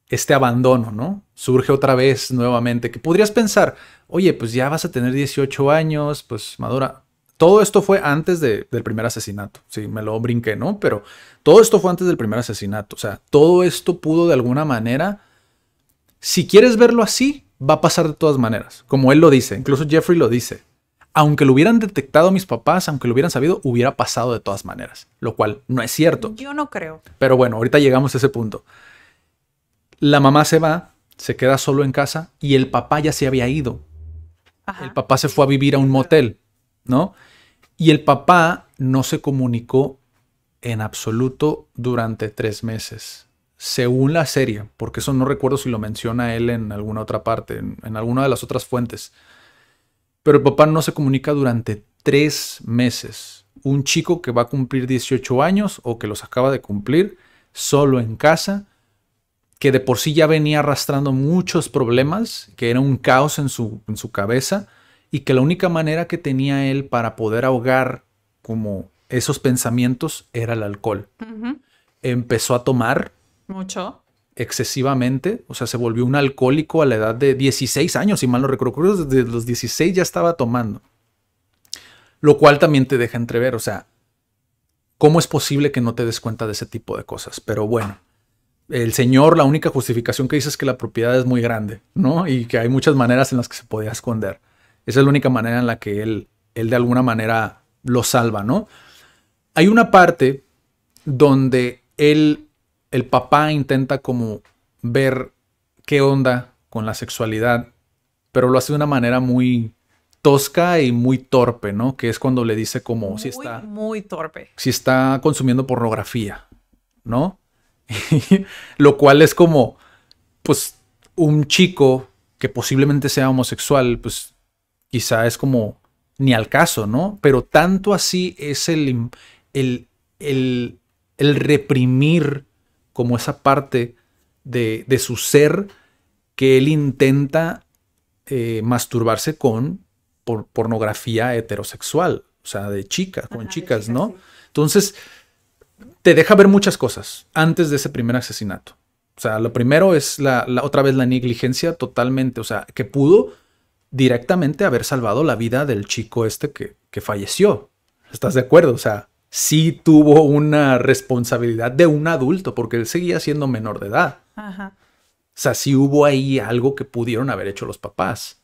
este abandono, ¿no? Surge otra vez nuevamente, que podrías pensar, oye, pues ya vas a tener 18 años, pues madura. Todo esto fue antes del primer asesinato. Sí, me lo brinqué, ¿no? Pero todo esto fue antes del primer asesinato. O sea, todo esto pudo de alguna manera, si quieres verlo así, va a pasar de todas maneras. Como él lo dice, incluso Jeffrey lo dice. Aunque lo hubieran detectado mis papás, aunque lo hubieran sabido, hubiera pasado de todas maneras. Lo cual no es cierto. Yo no creo. Pero bueno, ahorita llegamos a ese punto. La mamá se va, se queda solo en casa y el papá ya se había ido. Ajá. El papá se fue a vivir a un motel, ¿no? Y el papá no se comunicó en absoluto durante 3 meses. Según la serie, porque eso no recuerdo si lo menciona él en alguna otra parte, en alguna de las otras fuentes. Pero el papá no se comunica durante 3 meses. Un chico que va a cumplir 18 años o que los acaba de cumplir, solo en casa, que de por sí ya venía arrastrando muchos problemas, que era un caos en su cabeza, y que la única manera que tenía él para poder ahogar como esos pensamientos era el alcohol. Ujú. Empezó a tomar Mucho. excesivamente, o sea, se volvió un alcohólico a la edad de 16 años, si mal no recuerdo. Creo que desde los 16 ya estaba tomando. Lo cual también te deja entrever, o sea, ¿cómo es posible que no te des cuenta de ese tipo de cosas? Pero bueno, el señor, la única justificación que dice es que la propiedad es muy grande, ¿no? Y que hay muchas maneras en las que se podía esconder. Esa es la única manera en la que él de alguna manera lo salva, ¿no? Hay una parte donde el papá intenta como ver qué onda con la sexualidad, pero lo hace de una manera muy tosca y muy torpe, ¿no? Que es cuando le dice como Muy torpe. si está consumiendo pornografía, ¿no? Lo cual es como, pues, un chico que posiblemente sea homosexual, pues, quizá es como ni al caso, ¿no? Pero tanto así es el, el reprimir como esa parte de su ser que él intenta masturbarse con pornografía heterosexual, o sea, de chicas, con chicas, ¿no? Sí. Entonces, te deja ver muchas cosas antes de ese primer asesinato. O sea, lo primero es otra vez la negligencia totalmente, o sea, que pudo directamente haber salvado la vida del chico este que falleció. ¿Estás de acuerdo? O sea, sí tuvo una responsabilidad de un adulto porque él seguía siendo menor de edad. Ajá. O sea, sí hubo ahí algo que pudieron haber hecho los papás.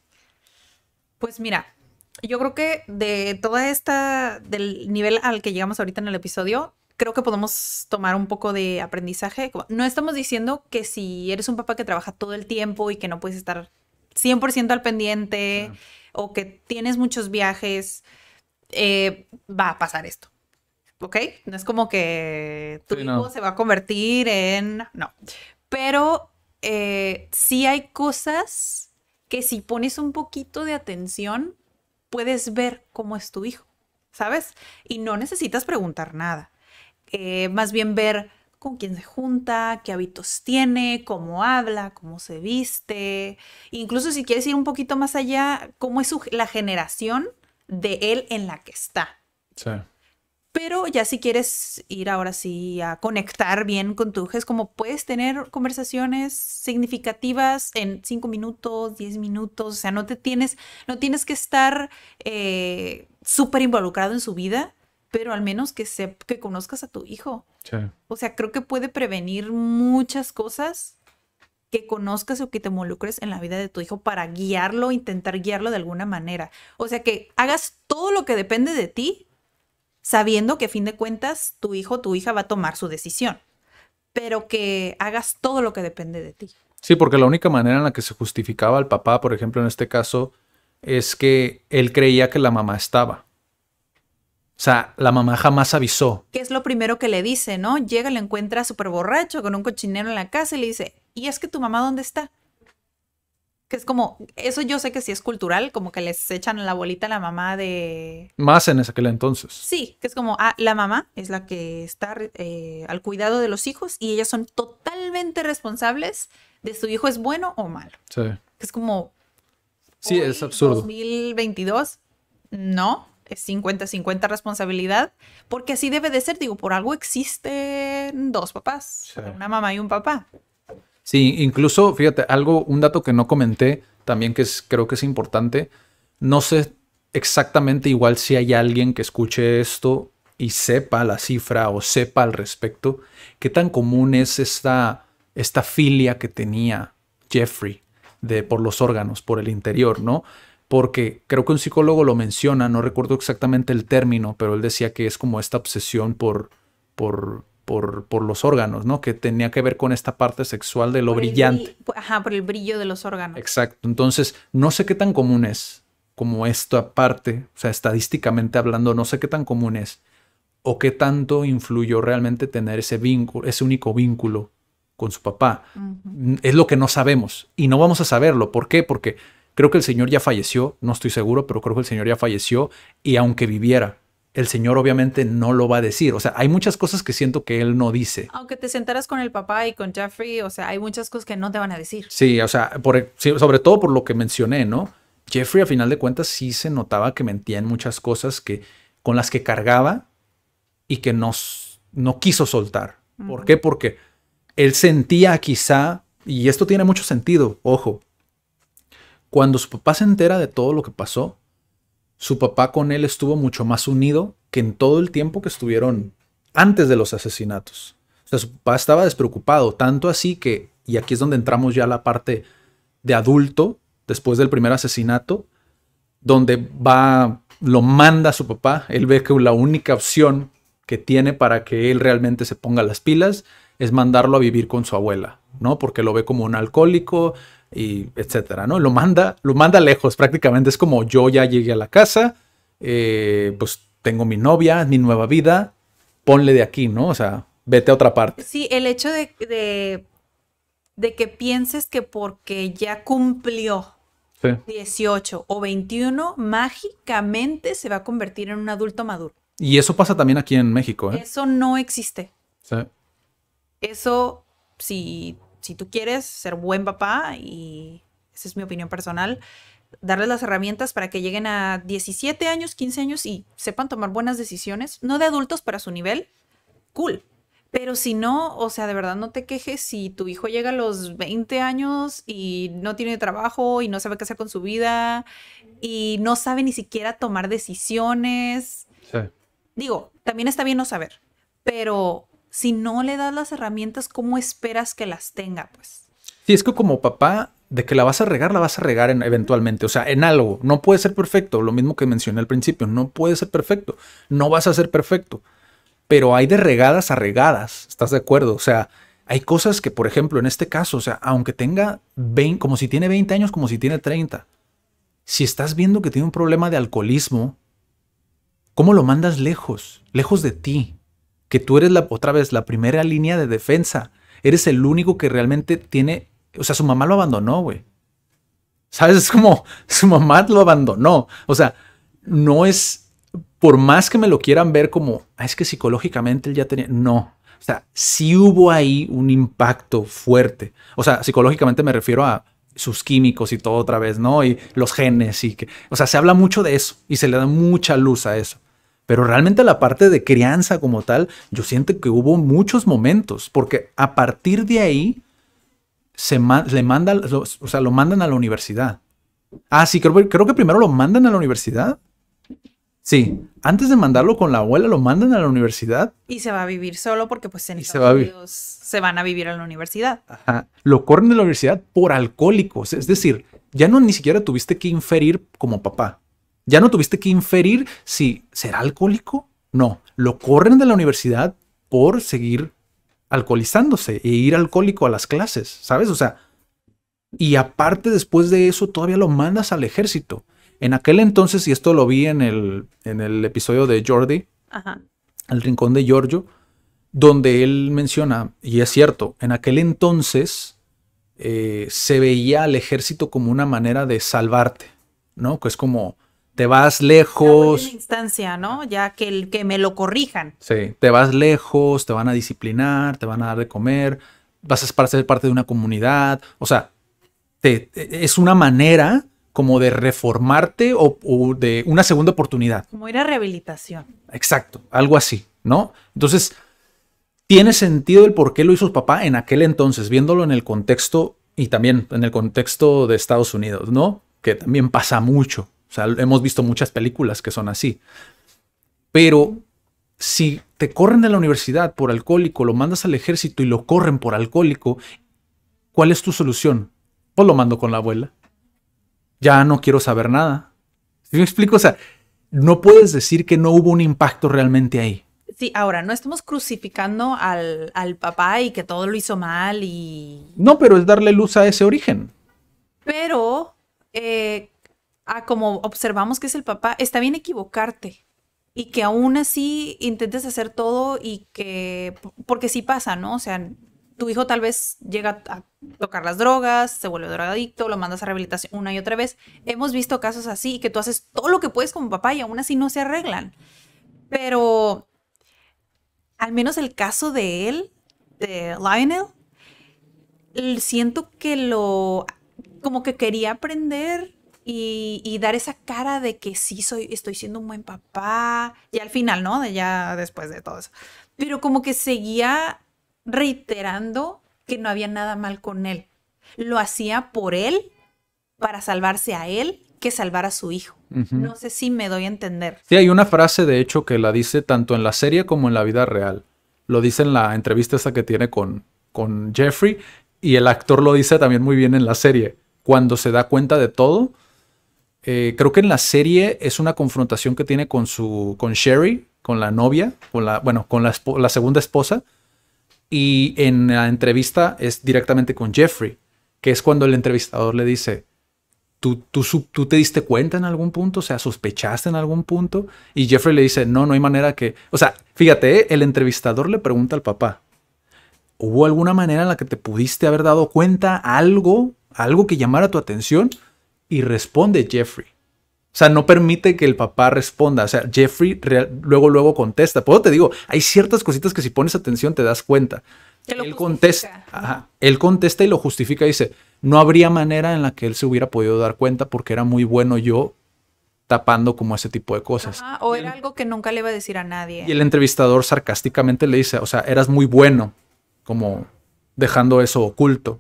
Pues mira, yo creo que de toda del nivel al que llegamos ahorita en el episodio, creo que podemos tomar un poco de aprendizaje. No estamos diciendo que si eres un papá que trabaja todo el tiempo y que no puedes estar 100% al pendiente, o que tienes muchos viajes, va a pasar esto. ¿Ok? No es como que tu hijo se va a convertir en... No. Pero sí hay cosas que si pones un poquito de atención, puedes ver cómo es tu hijo, ¿sabes? Y no necesitas preguntar nada. Más bien ver con quién se junta, qué hábitos tiene, cómo habla, cómo se viste. Incluso si quieres ir un poquito más allá, cómo es la generación de él en la que está. Sí. Pero ya si quieres ir ahora sí a conectar bien con tu hijo, es como puedes tener conversaciones significativas en 5 minutos, 10 minutos. O sea, no tienes que estar súper involucrado en su vida, pero al menos que conozcas a tu hijo. Sí. O sea, creo que puede prevenir muchas cosas que conozcas o que te involucres en la vida de tu hijo para guiarlo, intentar guiarlo de alguna manera. O sea, que hagas todo lo que depende de ti, sabiendo que a fin de cuentas tu hijo o tu hija va a tomar su decisión, pero que hagas todo lo que depende de ti. Sí, porque la única manera en la que se justificaba al papá, por ejemplo, en este caso, es que él creía que la mamá estaba. O sea, la mamá jamás avisó. ¿Qué es lo primero que le dice, no? Llega, le encuentra súper borracho con un cochinero en la casa y le dice, ¿y es que tu mamá dónde está? Que es como, eso yo sé que sí es cultural, como que les echan la bolita a la mamá de... Más en aquel entonces. Sí, que es como, la mamá es la que está al cuidado de los hijos y ellas son totalmente responsables de su hijo es bueno o malo. Sí. Que es como... Sí, hoy, es absurdo. 2022, no, es 50-50 responsabilidad, porque así debe de ser, digo, por algo existen dos papás, Sí. una mamá y un papá. Sí, incluso, fíjate, un dato que no comenté también creo que es importante. No sé exactamente igual si hay alguien que escuche esto y sepa la cifra o sepa al respecto, qué tan común es esta filia que tenía Jeffrey por los órganos, por el interior, ¿no? Porque creo que un psicólogo lo menciona, no recuerdo exactamente el término, pero él decía que es como esta obsesión por los órganos, ¿no? Que tenía que ver con esta parte sexual de lo brillante. Por el brillo de los órganos. Exacto. Entonces, no sé qué tan común es como esta parte, o sea, estadísticamente hablando, no sé qué tan común es o qué tanto influyó realmente tener ese vínculo, ese único vínculo con su papá. Es lo que no sabemos y no vamos a saberlo. ¿Por qué? Porque creo que el señor ya falleció, no estoy seguro, pero creo que el señor ya falleció y aunque viviera, el señor obviamente no lo va a decir. O sea, hay muchas cosas que siento que él no dice. Aunque te sentaras con el papá y con Jeffrey, o sea, hay muchas cosas que no te van a decir. Sí, o sea, sobre todo por lo que mencioné, ¿no? Jeffrey, a final de cuentas, sí se notaba que mentía en muchas cosas con las que cargaba y que no quiso soltar. ¿Por qué? Porque él sentía quizá, y esto tiene mucho sentido, ojo, cuando su papá se entera de todo lo que pasó, su papá con él estuvo mucho más unido que en todo el tiempo que estuvieron antes de los asesinatos. O sea, su papá estaba despreocupado, tanto así que, y aquí es donde entramos ya a la parte de adulto, después del primer asesinato, donde lo manda a su papá, él ve que la única opción que tiene para que él realmente se ponga las pilas es mandarlo a vivir con su abuela, ¿no? Porque lo ve como un alcohólico y etcétera, ¿no? Lo manda lejos prácticamente. Es como yo ya llegué a la casa, pues tengo mi novia, mi nueva vida, ponle de aquí, ¿no? O sea, vete a otra parte. Sí, el hecho de que pienses que porque ya cumplió 18 o 21, mágicamente se va a convertir en un adulto maduro. Y eso pasa también aquí en México, ¿eh? Eso no existe. Sí. Eso, si tú quieres ser buen papá, y esa es mi opinión personal, darles las herramientas para que lleguen a 17 años, 15 años y sepan tomar buenas decisiones, no de adultos para su nivel, cool. Pero si no, o sea, de verdad no te quejes si tu hijo llega a los 20 años y no tiene trabajo y no sabe qué hacer con su vida y no sabe ni siquiera tomar decisiones. Sí. Digo, también está bien no saber, pero si no le das las herramientas, ¿cómo esperas que las tenga, pues? Sí, es que como papá, de que la vas a regar eventualmente. O sea, en algo. No puede ser perfecto. Lo mismo que mencioné al principio. No puede ser perfecto. No vas a ser perfecto. Pero hay de regadas a regadas. ¿Estás de acuerdo? O sea, hay cosas que, por ejemplo, en este caso, o sea, aunque tenga 20, como si tiene 20 años, como si tiene 30. Si estás viendo que tiene un problema de alcoholismo, ¿cómo lo mandas lejos? Lejos de ti. Que tú eres otra vez la primera línea de defensa. Eres el único que realmente tiene... O sea, su mamá lo abandonó, güey. ¿Sabes? Es como su mamá lo abandonó. O sea, no es... Por más que me lo quieran ver como... es que psicológicamente él ya tenía... No. O sea, sí hubo ahí un impacto fuerte. O sea, psicológicamente me refiero a sus químicos y todo otra vez, ¿no? Y los genes y que... O sea, se habla mucho de eso y se le da mucha luz a eso. Pero realmente la parte de crianza como tal, yo siento que hubo muchos momentos, porque a partir de ahí lo mandan a la universidad. Ah, sí, creo que primero lo mandan a la universidad. Sí, antes de mandarlo con la abuela, lo mandan a la universidad. Y se va a vivir solo porque pues en Estados Unidos se van a vivir a la universidad. Ajá. Lo corren de la universidad por alcohólicos. Es decir, ya no ni siquiera tuviste que inferir como papá. Ya no tuviste que inferir si será alcohólico. No, lo corren de la universidad por seguir alcoholizándose e ir alcohólico a las clases, ¿sabes? O sea, y aparte después de eso todavía lo mandas al ejército. En aquel entonces, y esto lo vi en el episodio de Jordi, Ajá. El Rincón de Giorgio, donde él menciona, y es cierto, en aquel entonces se veía al ejército como una manera de salvarte, ¿no? Que es como, te vas lejos. La instancia, ¿no? Ya que me lo corrijan. Sí, te vas lejos, te van a disciplinar, te van a dar de comer, vas a ser parte de una comunidad. O sea, es una manera como de reformarte o de una segunda oportunidad. Como ir a rehabilitación. Exacto, algo así, ¿no? Entonces, tiene sentido el por qué lo hizo su papá en aquel entonces, viéndolo en el contexto y también en el contexto de Estados Unidos, ¿no? Que también pasa mucho. O sea, hemos visto muchas películas que son así. Pero si te corren de la universidad por alcohólico, lo mandas al ejército y lo corren por alcohólico, ¿cuál es tu solución? Pues lo mando con la abuela. Ya no quiero saber nada. ¿Sí me explico? O sea, no puedes decir que no hubo un impacto realmente ahí. Sí, ahora, no estamos crucificando al papá y que todo lo hizo mal y... No, pero es darle luz a ese origen. Pero, como observamos que es el papá, está bien equivocarte. Y que aún así intentes hacer todo y que... Porque sí pasa, ¿no? O sea, tu hijo tal vez llega a tocar las drogas, se vuelve drogadicto, lo mandas a rehabilitación una y otra vez. Hemos visto casos así, que tú haces todo lo que puedes como papá y aún así no se arreglan. Pero... Al menos el caso de él, de Lionel, siento que como que quería aprender y dar esa cara de que sí estoy siendo un buen papá. Y al final, ¿no? Ya después de todo eso. Pero como que seguía reiterando que no había nada mal con él. Lo hacía por él, para salvarse a él, que salvar a su hijo. No sé si me doy a entender. Sí, hay una frase, de hecho, que la dice tanto en la serie como en la vida real. Lo dice en la entrevista esa que tiene con Jeffrey, y el actor lo dice también muy bien en la serie. Cuando se da cuenta de todo, creo que en la serie es una confrontación que tiene con Sherry, con la novia, con la segunda esposa, y en la entrevista es directamente con Jeffrey, que es cuando el entrevistador le dice... ¿Tú te diste cuenta en algún punto? O sea, ¿sospechaste en algún punto? Y Jeffrey le dice, no hay manera que... O sea, fíjate, el entrevistador le pregunta al papá, ¿hubo alguna manera en la que te pudiste haber dado cuenta algo que llamara tu atención? Y responde Jeffrey. O sea, no permite que el papá responda. O sea, Jeffrey luego contesta. Por eso te digo, hay ciertas cositas que si pones atención te das cuenta. Él contesta, él contesta y lo justifica y dice, no habría manera en la que él se hubiera podido dar cuenta porque era muy bueno yo tapando como ese tipo de cosas. Ajá, o era algo que nunca le iba a decir a nadie. Y el entrevistador sarcásticamente le dice, o sea, eras muy bueno, como dejando eso oculto.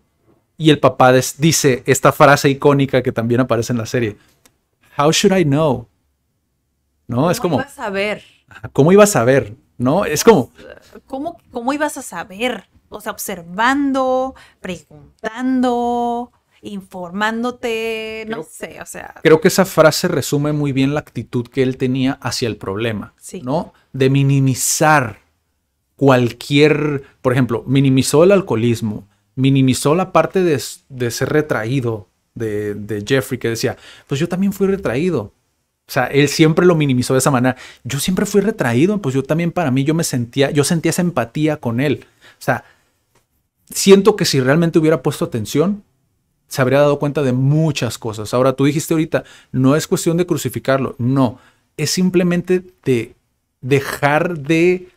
Y el papá dice esta frase icónica que también aparece en la serie. How should I know? ¿No? Es como... ¿Cómo ibas a saber? ¿Cómo ibas a saber? ¿No? Es como... ¿Cómo ibas a saber? O sea, observando, preguntando, informándote, no sé, o sea... Creo que esa frase resume muy bien la actitud que él tenía hacia el problema, sí. ¿no? De minimizar cualquier... Por ejemplo, minimizó el alcoholismo, minimizó la parte de ser retraído de Jeffrey, que decía, pues yo también fui retraído. O sea, él siempre lo minimizó de esa manera. Yo siempre fui retraído, pues yo también para mí yo sentía esa empatía con él. O sea, siento que si realmente hubiera puesto atención, se habría dado cuenta de muchas cosas. Ahora, tú dijiste ahorita, no es cuestión de crucificarlo, no. Es simplemente de dejar de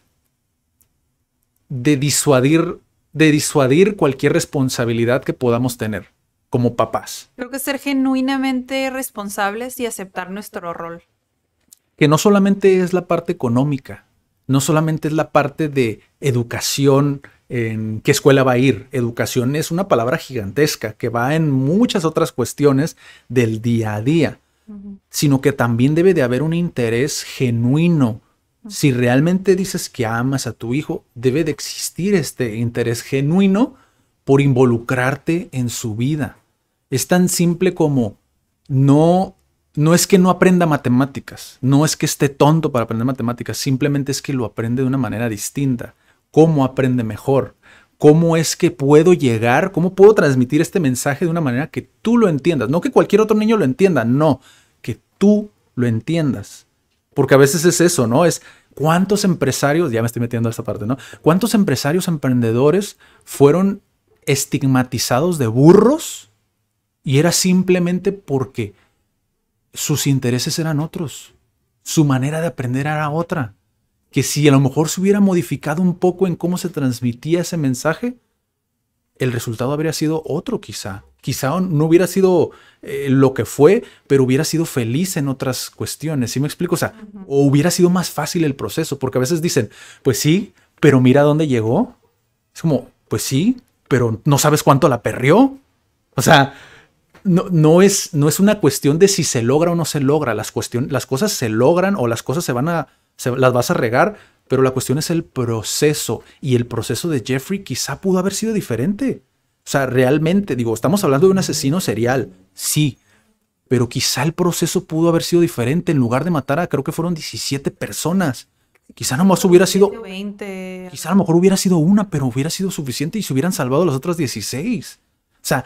disuadir cualquier responsabilidad que podamos tener como papás. Creo que ser genuinamente responsables y aceptar nuestro rol. Que no solamente es la parte económica, no solamente es la parte de educación, en qué escuela va a ir. Educación es una palabra gigantesca que va en muchas otras cuestiones del día a día, sino que también debe de haber un interés genuino. Si realmente dices que amas a tu hijo, debe de existir este interés genuino por involucrarte en su vida. Es tan simple como no es que no aprenda matemáticas, no es que esté tonto para aprender matemáticas, simplemente es que lo aprende de una manera distinta. ¿Cómo aprende mejor? ¿Cómo es que puedo llegar? ¿Cómo puedo transmitir este mensaje de una manera que tú lo entiendas? No que cualquier otro niño lo entienda, no, que tú lo entiendas. Porque a veces es eso, ¿no? Es cuántos empresarios, ya me estoy metiendo a esta parte, ¿no? ¿Cuántos empresarios emprendedores fueron estigmatizados de burros y era simplemente porque sus intereses eran otros. Su manera de aprender era otra. Que si a lo mejor se hubiera modificado un poco en cómo se transmitía ese mensaje, el resultado habría sido otro quizá. Quizá no hubiera sido lo que fue, pero hubiera sido feliz en otras cuestiones. ¿Sí me explico? O sea, o hubiera sido más fácil el proceso, porque a veces dicen, pues sí, pero mira dónde llegó. Es como, pues sí, pero no sabes cuánto la perrió. O sea, no es una cuestión de si se logra o no se logra. Las cosas se logran o las cosas las vas a regar, pero la cuestión es el proceso. Y el proceso de Jeffrey quizá pudo haber sido diferente. O sea, realmente, digo, estamos hablando de un asesino serial, sí, pero quizá el proceso pudo haber sido diferente. En lugar de matar a, creo que fueron 17 personas. Quizá nomás hubiera sido 20. Quizá a lo mejor hubiera sido una, pero hubiera sido suficiente y se hubieran salvado las otras 16. O sea,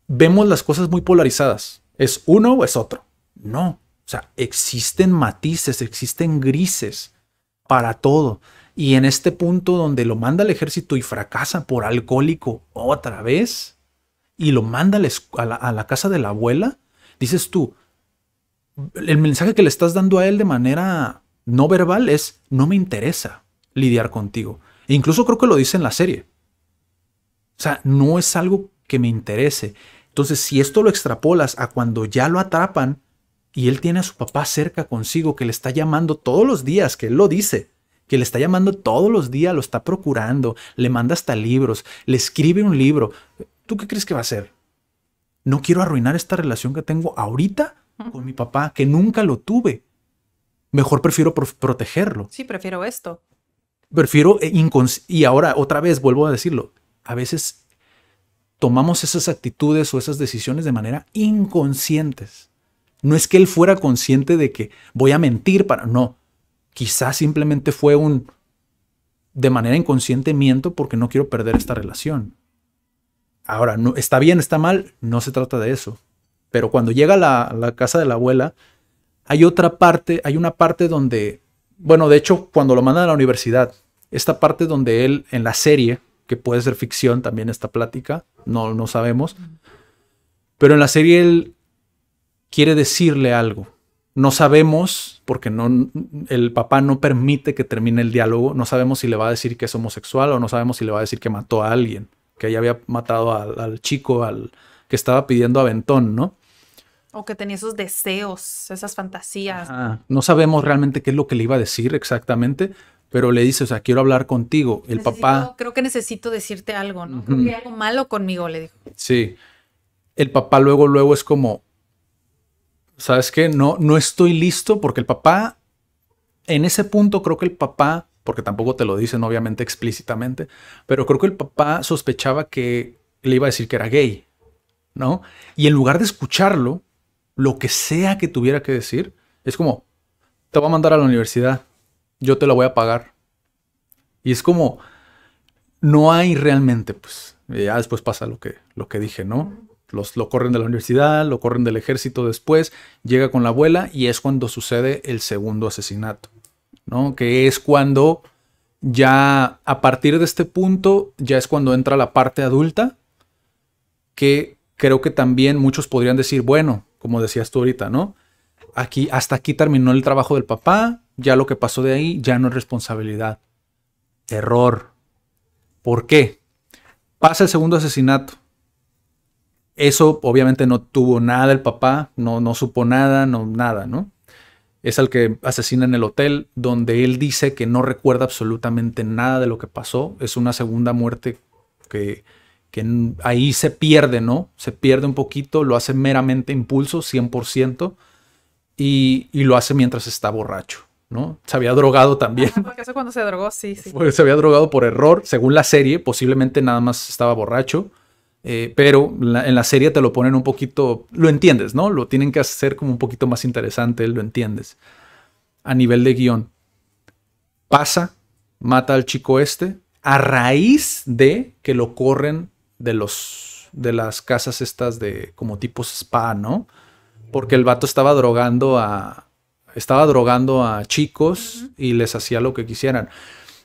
vemos las cosas muy polarizadas. ¿Es uno o es otro? No. O sea, existen matices, existen grises para todo. Y en este punto donde lo manda al ejército y fracasa por alcohólico otra vez, y lo manda a la casa de la abuela, dices tú, el mensaje que le estás dando a él de manera no verbal es, no me interesa lidiar contigo. E incluso creo que lo dice en la serie. O sea, no es algo que me interese. Entonces, si esto lo extrapolas a cuando ya lo atrapan y él tiene a su papá cerca consigo, que le está llamando todos los días, que él lo dice, que le está llamando todos los días, lo está procurando, le manda hasta libros, le escribe un libro. ¿Tú qué crees que va a hacer? No quiero arruinar esta relación que tengo ahorita con mi papá, que nunca lo tuve. Mejor prefiero protegerlo. Sí, prefiero esto. Prefiero, y ahora otra vez vuelvo a decirlo, a veces tomamos esas actitudes o esas decisiones de manera inconscientes. No es que él fuera consciente de que voy a mentir para... No, quizás simplemente fue de manera inconsciente miento porque no quiero perder esta relación. Ahora, no, está bien, está mal, no se trata de eso. Pero cuando llega a la casa de la abuela, hay una parte donde, bueno, de hecho, cuando lo mandan a la universidad, esta parte donde él, en la serie, que puede ser ficción también esta plática, no sabemos, pero en la serie él quiere decirle algo. No sabemos, porque el papá no permite que termine el diálogo, no sabemos si le va a decir que es homosexual o no sabemos si le va a decir que mató a alguien, que ya había matado al chico, que estaba pidiendo aventón, ¿no? O que tenía esos deseos, esas fantasías. No sabemos realmente qué es lo que le iba a decir exactamente, pero le dice, o sea, quiero hablar contigo. El papá... Creo que necesito decirte algo, ¿no? Creo que hay algo malo conmigo, le dijo. Sí. El papá luego es como, ¿sabes qué? No estoy listo porque el papá, en ese punto creo que el papá, porque tampoco te lo dicen obviamente explícitamente, pero creo que el papá sospechaba que le iba a decir que era gay, ¿no? Y en lugar de escucharlo, lo que sea que tuviera que decir, es como, te voy a mandar a la universidad, yo te la voy a pagar. Y es como, no hay realmente, pues, ya después pasa lo que dije, ¿no? Lo corren de la universidad, lo corren del ejército después, llega con la abuela y es cuando sucede el segundo asesinato, ¿no? Que es cuando ya a partir de este punto, ya es cuando entra la parte adulta, que creo que también muchos podrían decir, bueno, como decías tú ahorita, ¿no? Hasta aquí terminó el trabajo del papá, ya lo que pasó de ahí ya no es responsabilidad. Error. ¿Por qué? Pasa el segundo asesinato. Eso obviamente no tuvo nada el papá, no supo nada, nada, ¿no? Es al que asesina en el hotel, donde él dice que no recuerda absolutamente nada de lo que pasó. Es una segunda muerte que ahí se pierde, ¿no? Se pierde un poquito, lo hace meramente impulso, 100%, y lo hace mientras está borracho, ¿no? Se había drogado también. Porque eso cuando se drogó, sí. Pues se había drogado por error, según la serie, posiblemente nada más estaba borracho, pero en la serie te lo ponen un poquito, lo entiendes, ¿no? Lo tienen que hacer como un poquito más interesante, lo entiendes. A nivel de guión. Pasa, mata al chico a raíz de que lo corren de las casas estas de como tipos spa, ¿no? Porque el vato estaba drogando a chicos y les hacía lo que quisieran.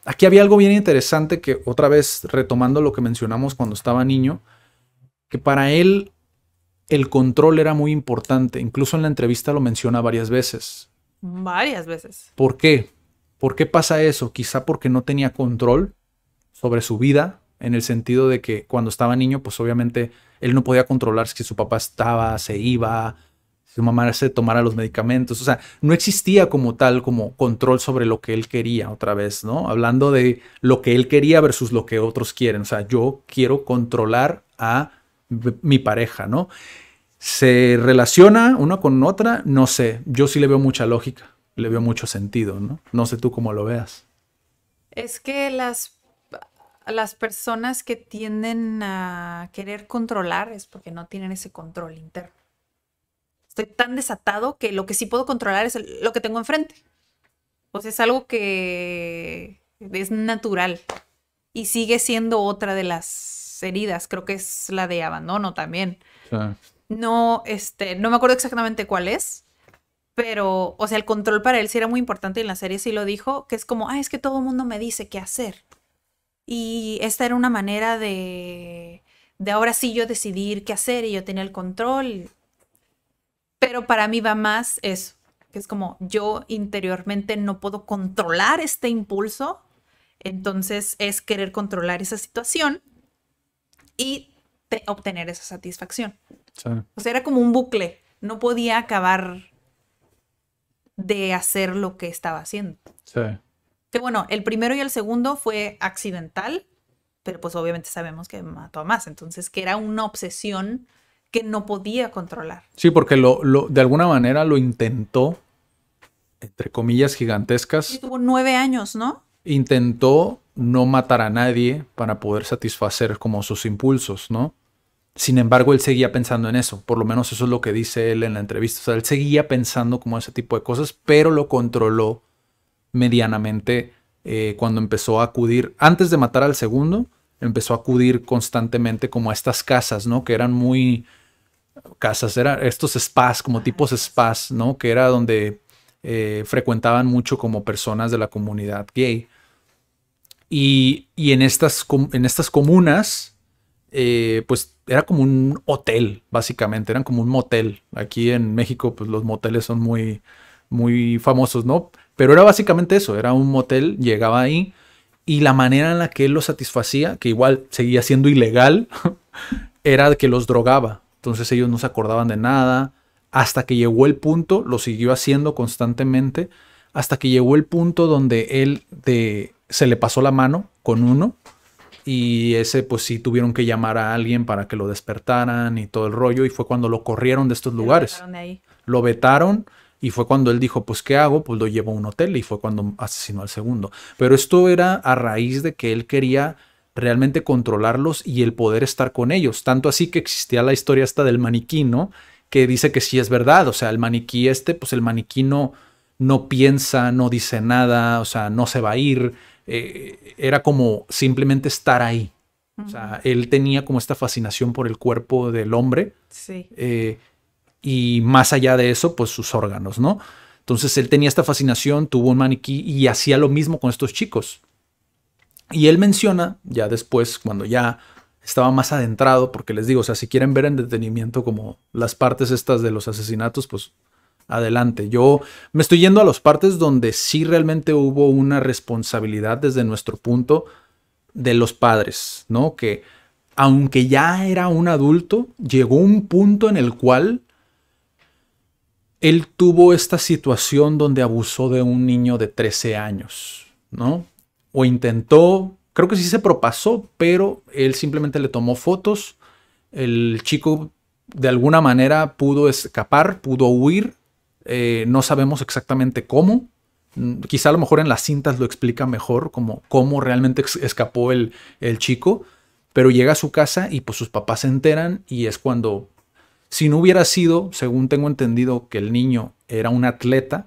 aquí había algo bien interesante que otra vez retomando lo que mencionamos cuando estaba niño, que para él el control era muy importante. Incluso en la entrevista lo menciona varias veces. Varias veces. ¿Por qué? ¿Por qué pasa eso? Quizá porque no tenía control sobre su vida, en el sentido de que cuando estaba niño, pues obviamente él no podía controlar si su papá estaba, se iba, si su mamá se tomara los medicamentos. O sea, no existía como tal, como control sobre lo que él quería otra vez, ¿no? Hablando de lo que él quería versus lo que otros quieren. O sea, yo quiero controlar a mi pareja, ¿no? ¿Se relaciona una con otra? No sé. Yo sí le veo mucha lógica, le veo mucho sentido, ¿no? No sé tú cómo lo veas. Es que las personas que tienden a querer controlar es porque no tienen ese control interno. Estoy tan desatado que lo que sí puedo controlar es lo que tengo enfrente. O sea, es algo que es natural y sigue siendo otra de las heridas. Creo que es la de abandono también. Sí. No, no me acuerdo exactamente cuál es, pero, o sea, el control para él sí era muy importante y en la serie sí lo dijo, que es como, es que todo el mundo me dice qué hacer. Y esta era una manera de ahora sí yo decidir qué hacer y yo tenía el control. Pero para mí va más eso, que es como yo interiormente no puedo controlar este impulso, entonces es querer controlar esa situación y obtener esa satisfacción. Sí. O sea, era como un bucle, no podía acabar de hacer lo que estaba haciendo. Sí. Que bueno, el primero y el segundo fue accidental, pero pues obviamente sabemos que mató a más, entonces que era una obsesión que no podía controlar. Sí, porque de alguna manera lo intentó, entre comillas gigantescas. Y tuvo 9 años, ¿no? Intentó no matar a nadie para poder satisfacer como sus impulsos, ¿no? Sin embargo, él seguía pensando en eso. Por lo menos eso es lo que dice él en la entrevista. O sea, él seguía pensando como ese tipo de cosas, pero lo controló medianamente cuando empezó a acudir, antes de matar al segundo, empezó a acudir constantemente como a estas casas, ¿no? Que eran muy casas, eran estos spas, como tipos spas, ¿no? Que era donde frecuentaban mucho como personas de la comunidad gay. Y en estas comunas, pues era como un hotel, básicamente, eran como un motel. Aquí en México, pues los moteles son muy, muy famosos, ¿no? Pero era básicamente eso, era un motel, llegaba ahí y la manera en la que él lo satisfacía, que igual seguía siendo ilegal, era que los drogaba. Entonces ellos no se acordaban de nada, hasta que llegó el punto, lo siguió haciendo constantemente, hasta que llegó el punto donde él se le pasó la mano con uno y ese pues sí tuvieron que llamar a alguien para que lo despertaran y todo el rollo y fue cuando lo corrieron de estos lugares. Lo vetaron y fue cuando él dijo pues ¿qué hago? Pues lo llevo a un hotel y fue cuando asesinó al segundo. Pero esto era a raíz de que él quería realmente controlarlos y el poder estar con ellos. Tanto así que existía la historia esta del maniquí, ¿no? Que dice que sí es verdad. O sea, el maniquí pues el maniquí no piensa, no dice nada, o sea, no se va a ir. Era como simplemente estar ahí. O sea, él tenía como esta fascinación por el cuerpo del hombre. Sí. Y más allá de eso, pues sus órganos, ¿no? Entonces él tenía esta fascinación, tuvo un maniquí y hacía lo mismo con estos chicos. Y él menciona, ya después, cuando ya estaba más adentrado, porque les digo, o sea, si quieren ver en detenimiento como las partes estas de los asesinatos, pues adelante. Yo me estoy yendo a las partes donde sí realmente hubo una responsabilidad desde nuestro punto de los padres, ¿no? Que aunque ya era un adulto, llegó un punto en el cual él tuvo esta situación donde abusó de un niño de 13 años, ¿no? O intentó, creo que sí se propasó, pero él simplemente le tomó fotos. El chico de alguna manera pudo escapar, pudo huir. No sabemos exactamente cómo. Quizá a lo mejor en las cintas lo explica mejor cómo realmente escapó el chico. Pero llega a su casa y pues sus papás se enteran y es cuando, si no hubiera sido, según tengo entendido, que el niño era un atleta,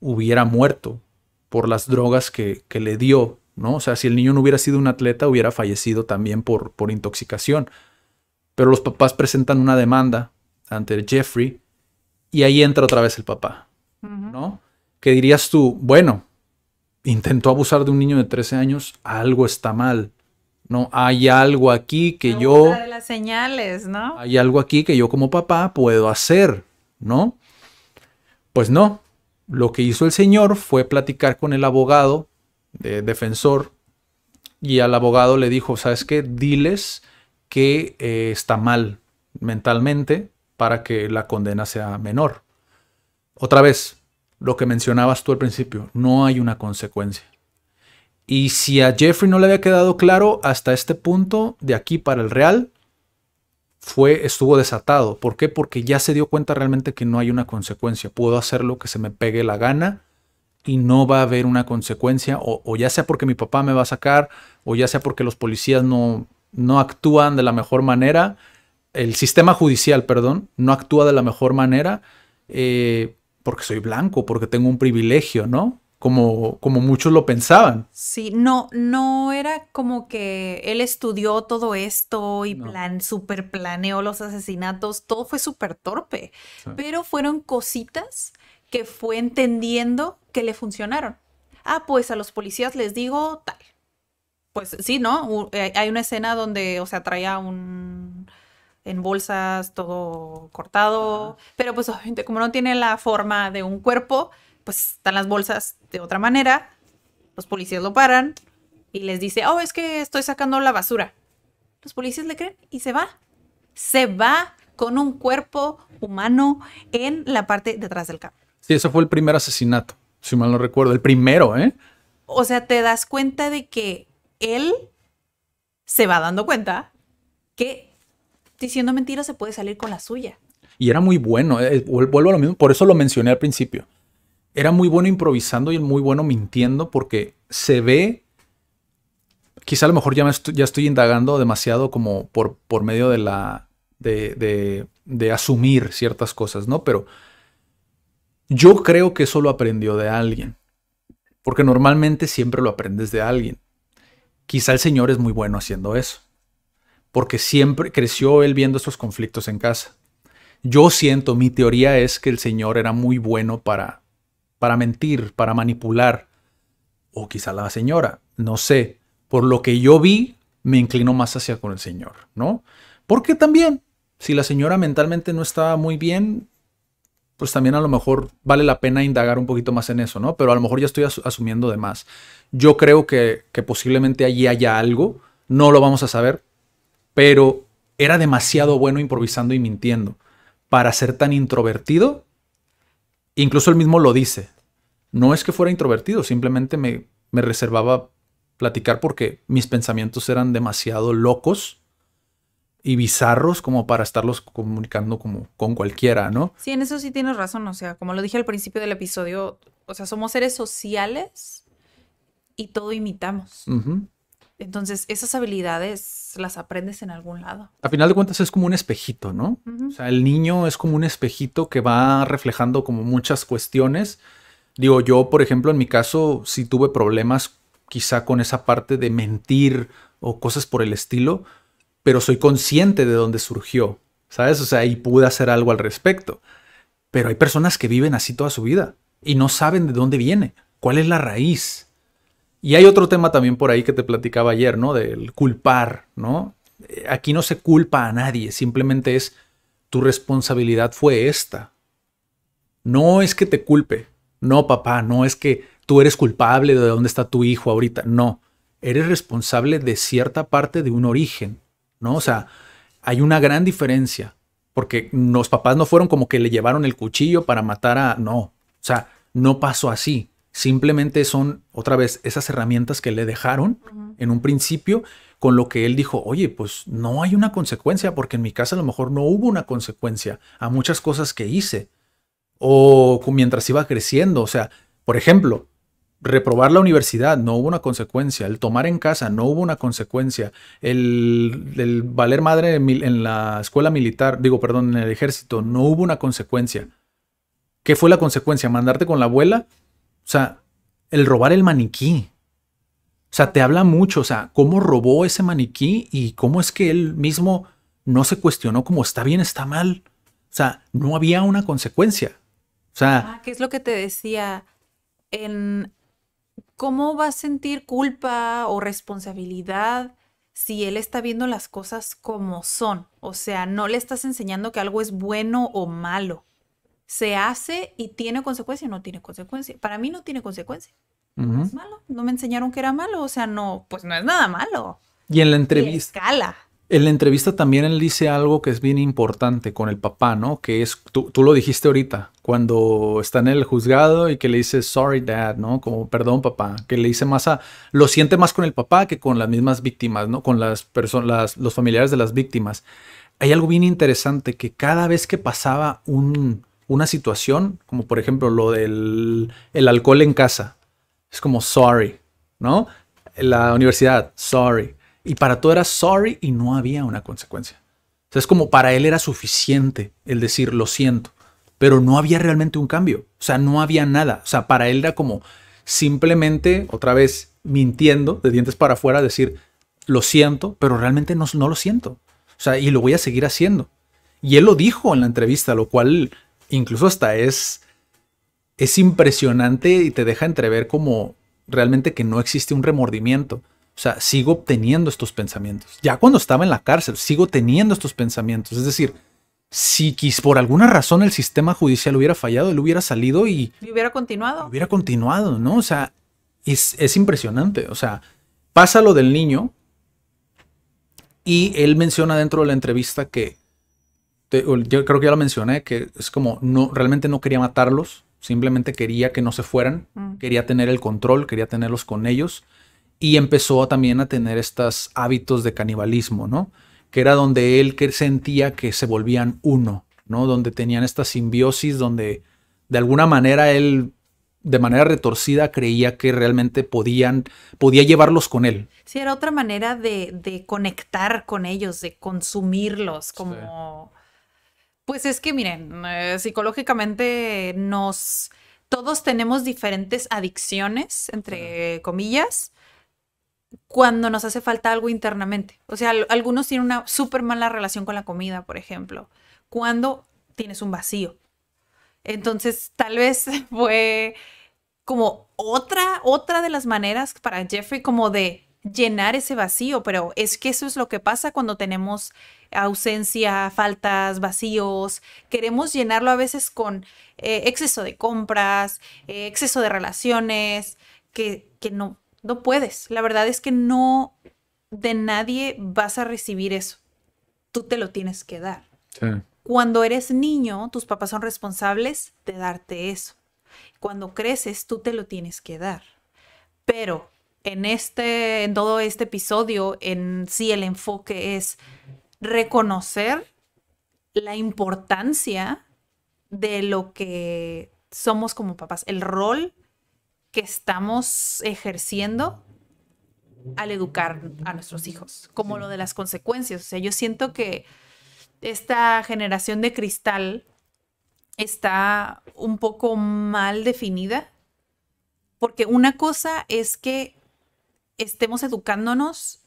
hubiera muerto por las drogas que le dio, ¿no? O sea, si el niño no hubiera sido un atleta, hubiera fallecido también por intoxicación. Pero los papás presentan una demanda ante Jeffrey y ahí entra otra vez el papá, ¿no? ¿Qué dirías tú? Bueno, intentó abusar de un niño de 13 años, algo está mal. No, hay algo aquí que Otra yo, de las señales, ¿no? hay algo aquí que yo como papá puedo hacer, ¿no? Pues no. Lo que hizo el señor fue platicar con el abogado defensor y al abogado le dijo, ¿sabes qué? Diles que está mal mentalmente para que la condena sea menor. Otra vez, lo que mencionabas tú al principio, no hay una consecuencia. Y si a Jeffrey no le había quedado claro hasta este punto, de aquí para el real, estuvo desatado. ¿Por qué? Porque ya se dio cuenta realmente que no hay una consecuencia. Puedo hacer lo que se me pegue la gana y no va a haber una consecuencia. O ya sea porque mi papá me va a sacar, o ya sea porque los policías no actúan de la mejor manera. El sistema judicial, perdón, no actúa de la mejor manera porque soy blanco, porque tengo un privilegio, ¿no? Como muchos lo pensaban. Sí, no era como que él estudió todo esto y No. super planeó los asesinatos, todo fue súper torpe, Sí. pero fueron cositas que fue entendiendo que le funcionaron. Ah, pues a los policías les digo tal. Pues sí, ¿no? Hay una escena donde, o sea, traía en bolsas todo cortado, pero pues obviamente como no tiene la forma de un cuerpo, pues están las bolsas de otra manera. Los policías lo paran y les dice, oh, es que estoy sacando la basura. Los policías le creen y se va. Se va con un cuerpo humano en la parte de atrás del carro. Sí, ese fue el primer asesinato, si mal no recuerdo. El primero, ¿eh? O sea, te das cuenta de que él se va dando cuenta que diciendo mentiras se puede salir con la suya. Y era muy bueno. Vuelvo a lo mismo, por eso lo mencioné al principio. Era muy bueno improvisando y muy bueno mintiendo porque se ve, quizá a lo mejor ya estoy indagando demasiado como por medio de asumir ciertas cosas, ¿no? Pero yo creo que eso lo aprendió de alguien, porque normalmente siempre lo aprendes de alguien. Quizá el señor es muy bueno haciendo eso, porque siempre creció él viendo estos conflictos en casa. Yo siento, mi teoría es que el señor era muy bueno para mentir, para manipular. O quizá la señora, no sé. Por lo que yo vi, me inclino más hacia con el señor, ¿no? Porque también, si la señora mentalmente no estaba muy bien, pues también a lo mejor vale la pena indagar un poquito más en eso, ¿no? Pero a lo mejor ya estoy asumiendo de más. Yo creo que posiblemente allí haya algo, no lo vamos a saber, pero era demasiado bueno improvisando y mintiendo para ser tan introvertido. Incluso él mismo lo dice. No es que fuera introvertido, simplemente me reservaba platicar porque mis pensamientos eran demasiado locos y bizarros como para estarlos comunicando como con cualquiera, ¿no? Sí, en eso sí tienes razón. O sea, como lo dije al principio del episodio, o sea, somos seres sociales y todo imitamos. Uh-huh. Entonces, esas habilidades las aprendes en algún lado. A final de cuentas es como un espejito, ¿no? Uh-huh. O sea, el niño es como un espejito que va reflejando como muchas cuestiones. Digo, yo, por ejemplo, en mi caso, sí tuve problemas quizá con esa parte de mentir o cosas por el estilo, pero soy consciente de dónde surgió, ¿sabes? O sea, y pude hacer algo al respecto. Pero hay personas que viven así toda su vida y no saben de dónde viene, cuál es la raíz. Y hay otro tema también por ahí que te platicaba ayer, ¿no? Del culpar, ¿no? Aquí no se culpa a nadie, simplemente es tu responsabilidad fue esta. No es que te culpe. No, papá, no es que tú eres culpable de dónde está tu hijo ahorita. No, eres responsable de cierta parte de un origen, ¿no? O sea, hay una gran diferencia. Porque los papás no fueron como que le llevaron el cuchillo para matar a... No, o sea, no pasó así. Simplemente son, otra vez, esas herramientas que le dejaron en un principio, con lo que él dijo, oye, pues no hay una consecuencia, porque en mi casa a lo mejor no hubo una consecuencia a muchas cosas que hice. O mientras iba creciendo, o sea, por ejemplo, reprobar la universidad no hubo una consecuencia, el tomar en casa no hubo una consecuencia, el valer madre en la escuela militar, digo, perdón, en el ejército, no hubo una consecuencia. ¿Qué fue la consecuencia? ¿Mandarte con la abuela? O sea, el robar el maniquí. O sea, te habla mucho, o sea, cómo robó ese maniquí y cómo es que él mismo no se cuestionó como está bien, está mal. O sea, no había una consecuencia. O sea, ¿Qué es lo que te decía? ¿cómo va a sentir culpa o responsabilidad si él está viendo las cosas como son? O sea, no le estás enseñando que algo es bueno o malo. ¿Se hace y tiene consecuencia o no tiene consecuencia? Para mí no tiene consecuencia. No es malo. No me enseñaron que era malo. O sea, no, pues no es nada malo. Y en la Y entrevista, escala. en la entrevista también él dice algo que es bien importante con el papá, ¿no? Que es, tú lo dijiste ahorita, cuando está en el juzgado y que le dice, sorry dad, ¿no? Como, perdón papá, que le dice más lo siente más con el papá que con las mismas víctimas, ¿no? Con las personas, los familiares de las víctimas. Hay algo bien interesante que cada vez que pasaba una situación, como por ejemplo lo del el alcohol en casa, es como sorry, ¿no? La universidad, sorry. Y para todo era sorry y no había una consecuencia. O sea, es como para él era suficiente el decir lo siento, pero no había realmente un cambio. O sea, no había nada. O sea, para él era como simplemente, otra vez, mintiendo de dientes para afuera, decir lo siento, pero realmente no lo siento. O sea, y lo voy a seguir haciendo. Y él lo dijo en la entrevista, lo cual incluso hasta es impresionante y te deja entrever como realmente que no existe un remordimiento. O sea, sigo teniendo estos pensamientos. Ya cuando estaba en la cárcel, sigo teniendo estos pensamientos. Es decir, si por alguna razón el sistema judicial hubiera fallado, él hubiera salido y hubiera continuado. Hubiera continuado, ¿no? O sea, es impresionante. O sea, pasa lo del niño y él menciona dentro de la entrevista que yo creo que ya lo mencioné, que es como no, realmente no quería matarlos, simplemente quería que no se fueran, quería tener el control, quería tenerlos con ellos y empezó también a tener estos hábitos de canibalismo, ¿no? Que era donde él sentía que se volvían uno, ¿no? Donde tenían esta simbiosis, donde de alguna manera él, de manera retorcida, creía que realmente podía llevarlos con él. Sí, era otra manera de conectar con ellos, de consumirlos, como... Sí. Pues es que miren, psicológicamente todos tenemos diferentes adicciones, entre comillas, cuando nos hace falta algo internamente. O sea, algunos tienen una súper mala relación con la comida, por ejemplo, cuando tienes un vacío. Entonces, tal vez fue como otra de las maneras para Jeffrey como de llenar ese vacío, pero es que eso es lo que pasa cuando tenemos ausencia, faltas, vacíos. Queremos llenarlo a veces con exceso de compras, exceso de relaciones, que no puedes. La verdad es que no de nadie vas a recibir eso. Tú te lo tienes que dar. Sí. Cuando eres niño, tus papás son responsables de darte eso. Cuando creces, tú te lo tienes que dar. Pero en todo este episodio, en sí el enfoque es reconocer la importancia de lo que somos como papás, el rol que estamos ejerciendo al educar a nuestros hijos, como lo de las consecuencias. O sea, yo siento que esta generación de cristal está un poco mal definida, porque una cosa es que estemos educándonos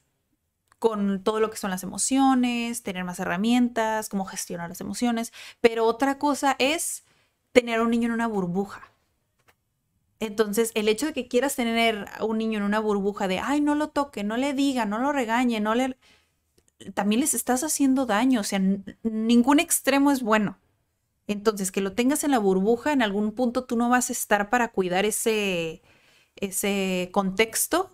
con todo lo que son las emociones, tener más herramientas, cómo gestionar las emociones, pero otra cosa es tener a un niño en una burbuja. Entonces, el hecho de que quieras tener a un niño en una burbuja de, ay, no lo toque, no le diga, no lo regañe, también les estás haciendo daño, o sea, ningún extremo es bueno. Entonces, que lo tengas en la burbuja, en algún punto tú no vas a estar para cuidar ese contexto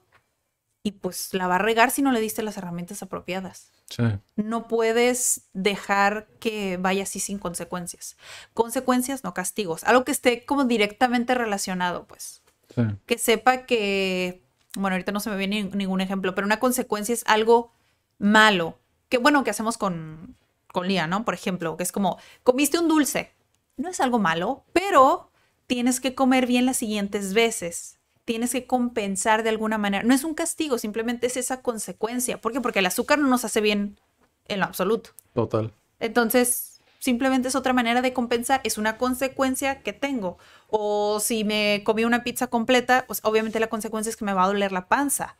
y pues la va a regar si no le diste las herramientas apropiadas. Sí. No puedes dejar que vaya así sin consecuencias. Consecuencias, no castigos. Algo que esté como directamente relacionado, pues. Sí. Que sepa que, bueno, ahorita no se me viene ningún ejemplo, pero una consecuencia es algo malo. Que bueno, que hacemos con Lía, ¿no? Por ejemplo, que es como, comiste un dulce. No es algo malo, pero tienes que comer bien las siguientes veces. Tienes que compensar de alguna manera. No es un castigo, simplemente es esa consecuencia. ¿Por qué? Porque el azúcar no nos hace bien en lo absoluto. Total. Entonces, simplemente es otra manera de compensar. Es una consecuencia que tengo. O si me comí una pizza completa, pues obviamente la consecuencia es que me va a doler la panza.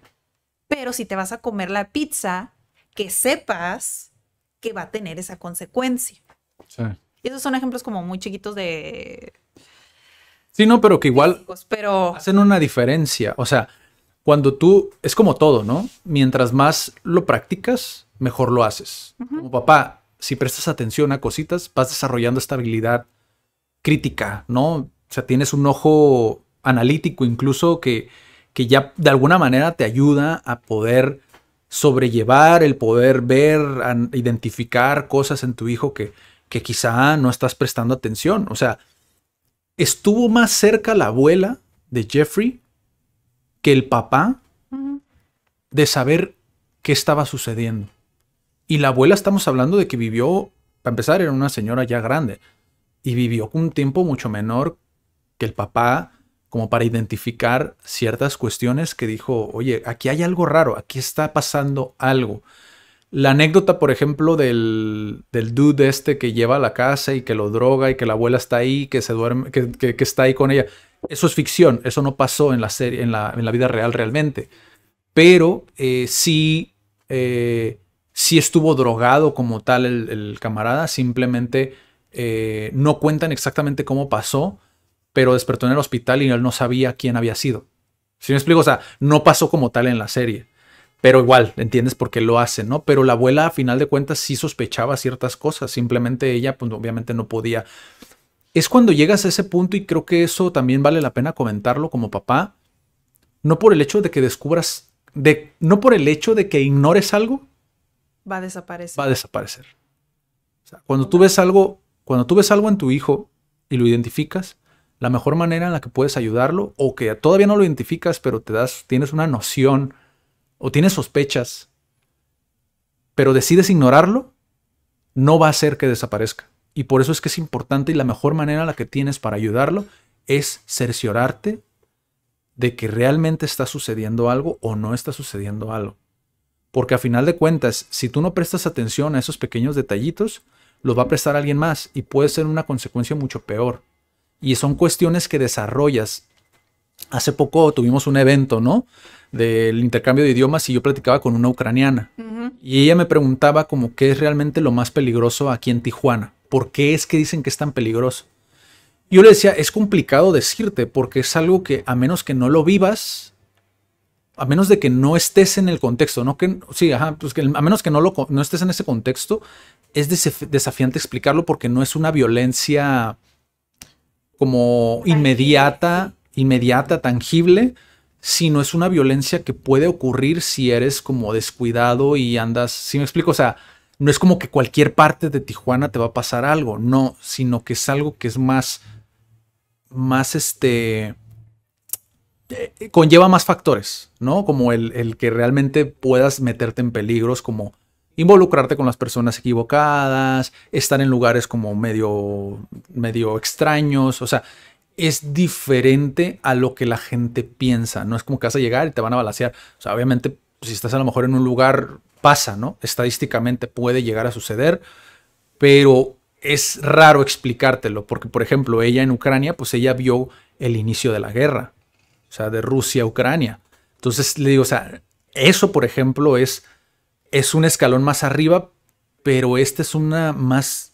Pero si te vas a comer la pizza, que sepas que va a tener esa consecuencia. Sí. Y esos son ejemplos como muy chiquitos de Sí, no, pero que igual físicos, pero hacen una diferencia. O sea, cuando tú, es como todo, ¿no? Mientras más lo practicas, mejor lo haces. Como papá, si prestas atención a cositas, vas desarrollando esta habilidad crítica, ¿no? O sea, tienes un ojo analítico incluso que ya de alguna manera te ayuda a poder sobrellevar, el poder ver, a identificar cosas en tu hijo que quizá no estás prestando atención. O sea, estuvo más cerca la abuela de Jeffrey que el papá de saber qué estaba sucediendo. Y la abuela estamos hablando de que vivió, para empezar, era una señora ya grande y vivió un tiempo mucho menor que el papá como para identificar ciertas cuestiones que dijo, oye, aquí hay algo raro, aquí está pasando algo. La anécdota, por ejemplo, del dude este que lleva a la casa y que lo droga y que la abuela está ahí, que se duerme, que está ahí con ella. Eso es ficción, eso no pasó en la serie, en la vida real realmente. Pero sí estuvo drogado como tal el camarada, simplemente no cuentan exactamente cómo pasó, pero despertó en el hospital y él no sabía quién había sido. ¿Sí me explico? O sea, no pasó como tal en la serie. Pero igual, entiendes por qué lo hacen, ¿no? Pero la abuela, a final de cuentas, sí sospechaba ciertas cosas. Simplemente ella, pues obviamente no podía. Es cuando llegas a ese punto y creo que eso también vale la pena comentarlo como papá. No por el hecho de que descubras, no por el hecho de que ignores algo, va a desaparecer. va a desaparecer. O sea, cuando tú ves algo en tu hijo y lo identificas, la mejor manera en la que puedes ayudarlo, o que todavía no lo identificas, pero tienes una noción o tienes sospechas, pero decides ignorarlo, no va a hacer que desaparezca. Y por eso es que es importante y la mejor manera en la que tienes para ayudarlo es cerciorarte de que realmente está sucediendo algo o no está sucediendo algo. Porque a final de cuentas, si tú no prestas atención a esos pequeños detallitos, los va a prestar alguien más y puede ser una consecuencia mucho peor. Y son cuestiones que desarrollas. Hace poco tuvimos un evento, ¿no? Del intercambio de idiomas y yo platicaba con una ucraniana. Y ella me preguntaba como qué es realmente lo más peligroso aquí en Tijuana. ¿Por qué es que dicen que es tan peligroso? Yo le decía, es complicado decirte porque es algo que a menos que no lo vivas, a menos de que no estés en el contexto, no que sí, ajá, pues que a menos que no estés en ese contexto, es desafiante explicarlo porque no es una violencia como inmediata, tangible, sino es una violencia que puede ocurrir si eres como descuidado y andas, ¿sí me explico? O sea, no es como que cualquier parte de Tijuana te va a pasar algo, no, sino que es algo que es más conlleva más factores, ¿no? Como el que realmente puedas meterte en peligros, como involucrarte con las personas equivocadas, estar en lugares como medio extraños, o sea, es diferente a lo que la gente piensa, no es como que vas a llegar y te van a balacear, o sea, obviamente si estás a lo mejor en un lugar pasa, ¿no? Estadísticamente puede llegar a suceder, pero es raro explicártelo, porque por ejemplo ella en Ucrania, pues ella vio el inicio de la guerra, o sea, de Rusia a Ucrania. Entonces le digo, o sea, eso, por ejemplo, es un escalón más arriba, pero este es una más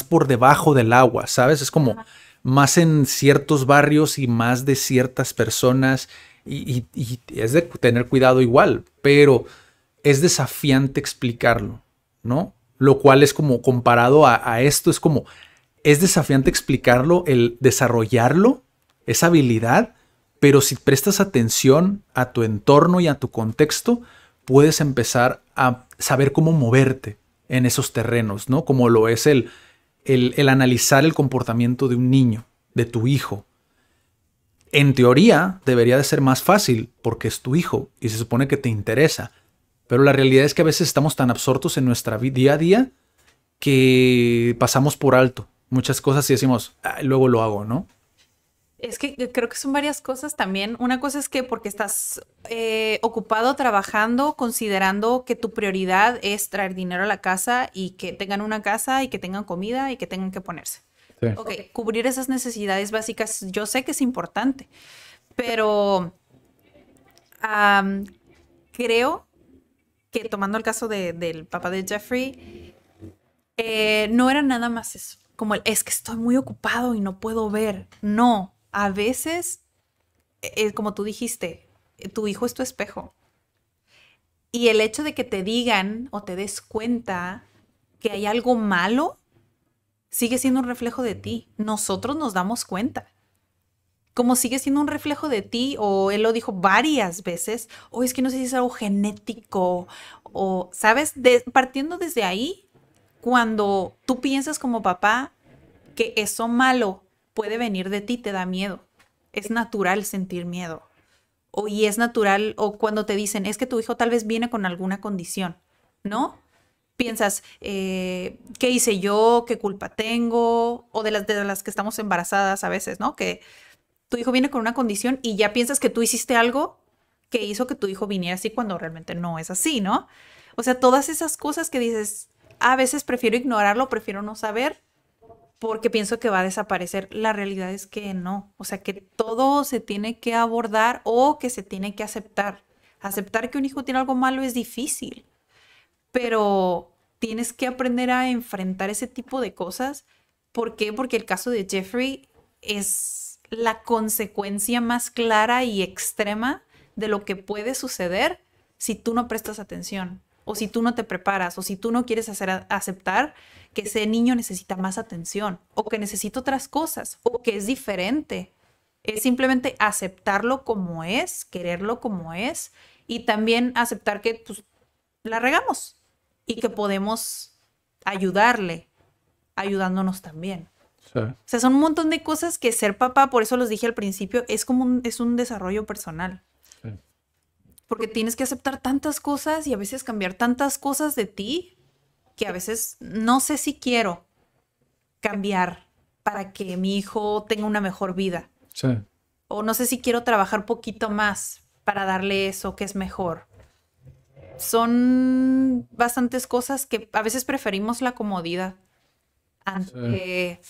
por debajo del agua, ¿sabes? Es como más en ciertos barrios y más de ciertas personas y es de tener cuidado igual, pero es desafiante explicarlo, ¿no? Lo cual es como comparado a esto, es desafiante explicarlo, el desarrollarlo, esa habilidad, pero si prestas atención a tu entorno y a tu contexto, puedes empezar a saber cómo moverte en esos terrenos, ¿no? Como lo es el analizar el comportamiento de un niño, de tu hijo. En teoría, debería de ser más fácil porque es tu hijo y se supone que te interesa. Pero la realidad es que a veces estamos tan absortos en nuestra día a día que pasamos por alto muchas cosas y decimos, luego lo hago, ¿no? Es que creo que son varias cosas también. Una cosa es que porque estás ocupado trabajando, considerando que tu prioridad es traer dinero a la casa y que tengan una casa y que tengan comida y que tengan que ponerse. Sí. Ok, cubrir esas necesidades básicas, yo sé que es importante, pero creo que tomando el caso del papá de Jeffrey, no era nada más eso. como es que estoy muy ocupado y no puedo ver. No, a veces, como tú dijiste, tu hijo es tu espejo. Y el hecho de que te digan o te des cuenta que hay algo malo, sigue siendo un reflejo de ti. Nosotros nos damos cuenta. Como sigue siendo un reflejo de ti, o él lo dijo varias veces, o es que no sé si es algo genético, o, ¿sabes? Partiendo desde ahí, cuando tú piensas como papá que eso malo puede venir de ti, te da miedo. Es natural sentir miedo. Y es natural, o cuando te dicen, es que tu hijo tal vez viene con alguna condición, ¿no? Piensas, ¿qué hice yo? ¿Qué culpa tengo? O de las que estamos embarazadas a veces, ¿no? Que tu hijo viene con una condición y ya piensas que tú hiciste algo que hizo que tu hijo viniera así cuando realmente no es así, ¿no? O sea, todas esas cosas que dices, a veces prefiero ignorarlo, prefiero no saber, porque pienso que va a desaparecer. La realidad es que no. O sea, que todo se tiene que abordar o que se tiene que aceptar. Aceptar que un hijo tiene algo malo es difícil, pero tienes que aprender a enfrentar ese tipo de cosas. ¿Por qué? Porque el caso de Jeffrey es la consecuencia más clara y extrema de lo que puede suceder si tú no prestas atención, o si tú no te preparas, o si tú no quieres aceptar que ese niño necesita más atención, o que necesita otras cosas, o que es diferente. Es simplemente aceptarlo como es, quererlo como es, y también aceptar que pues, la regamos y que podemos ayudarle, ayudándonos también. Sí. O sea, son un montón de cosas que ser papá, por eso los dije al principio, es como es un desarrollo personal. Sí. Porque tienes que aceptar tantas cosas y a veces cambiar tantas cosas de ti que a veces no sé si quiero cambiar para que mi hijo tenga una mejor vida. Sí. O no sé si quiero trabajar poquito más para darle eso que es mejor. Son bastantes cosas que a veces preferimos la comodidad ante,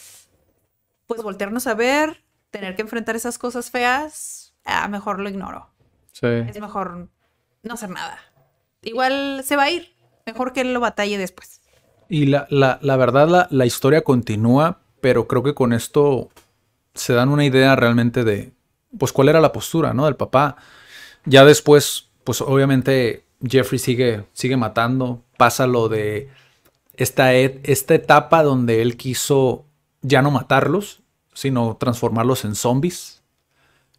pues, voltearnos a ver, tener que enfrentar esas cosas feas. Mejor lo ignoro. Sí. Es mejor no hacer nada. Igual se va a ir. Mejor que él lo batalle después. Y la verdad, la historia continúa, pero creo que con esto se dan una idea realmente de, pues, cuál era la postura, ¿no? Del papá. Ya después, pues, obviamente, Jeffrey sigue matando. Pasa lo de esta etapa donde él quiso ya no matarlos, sino transformarlos en zombies.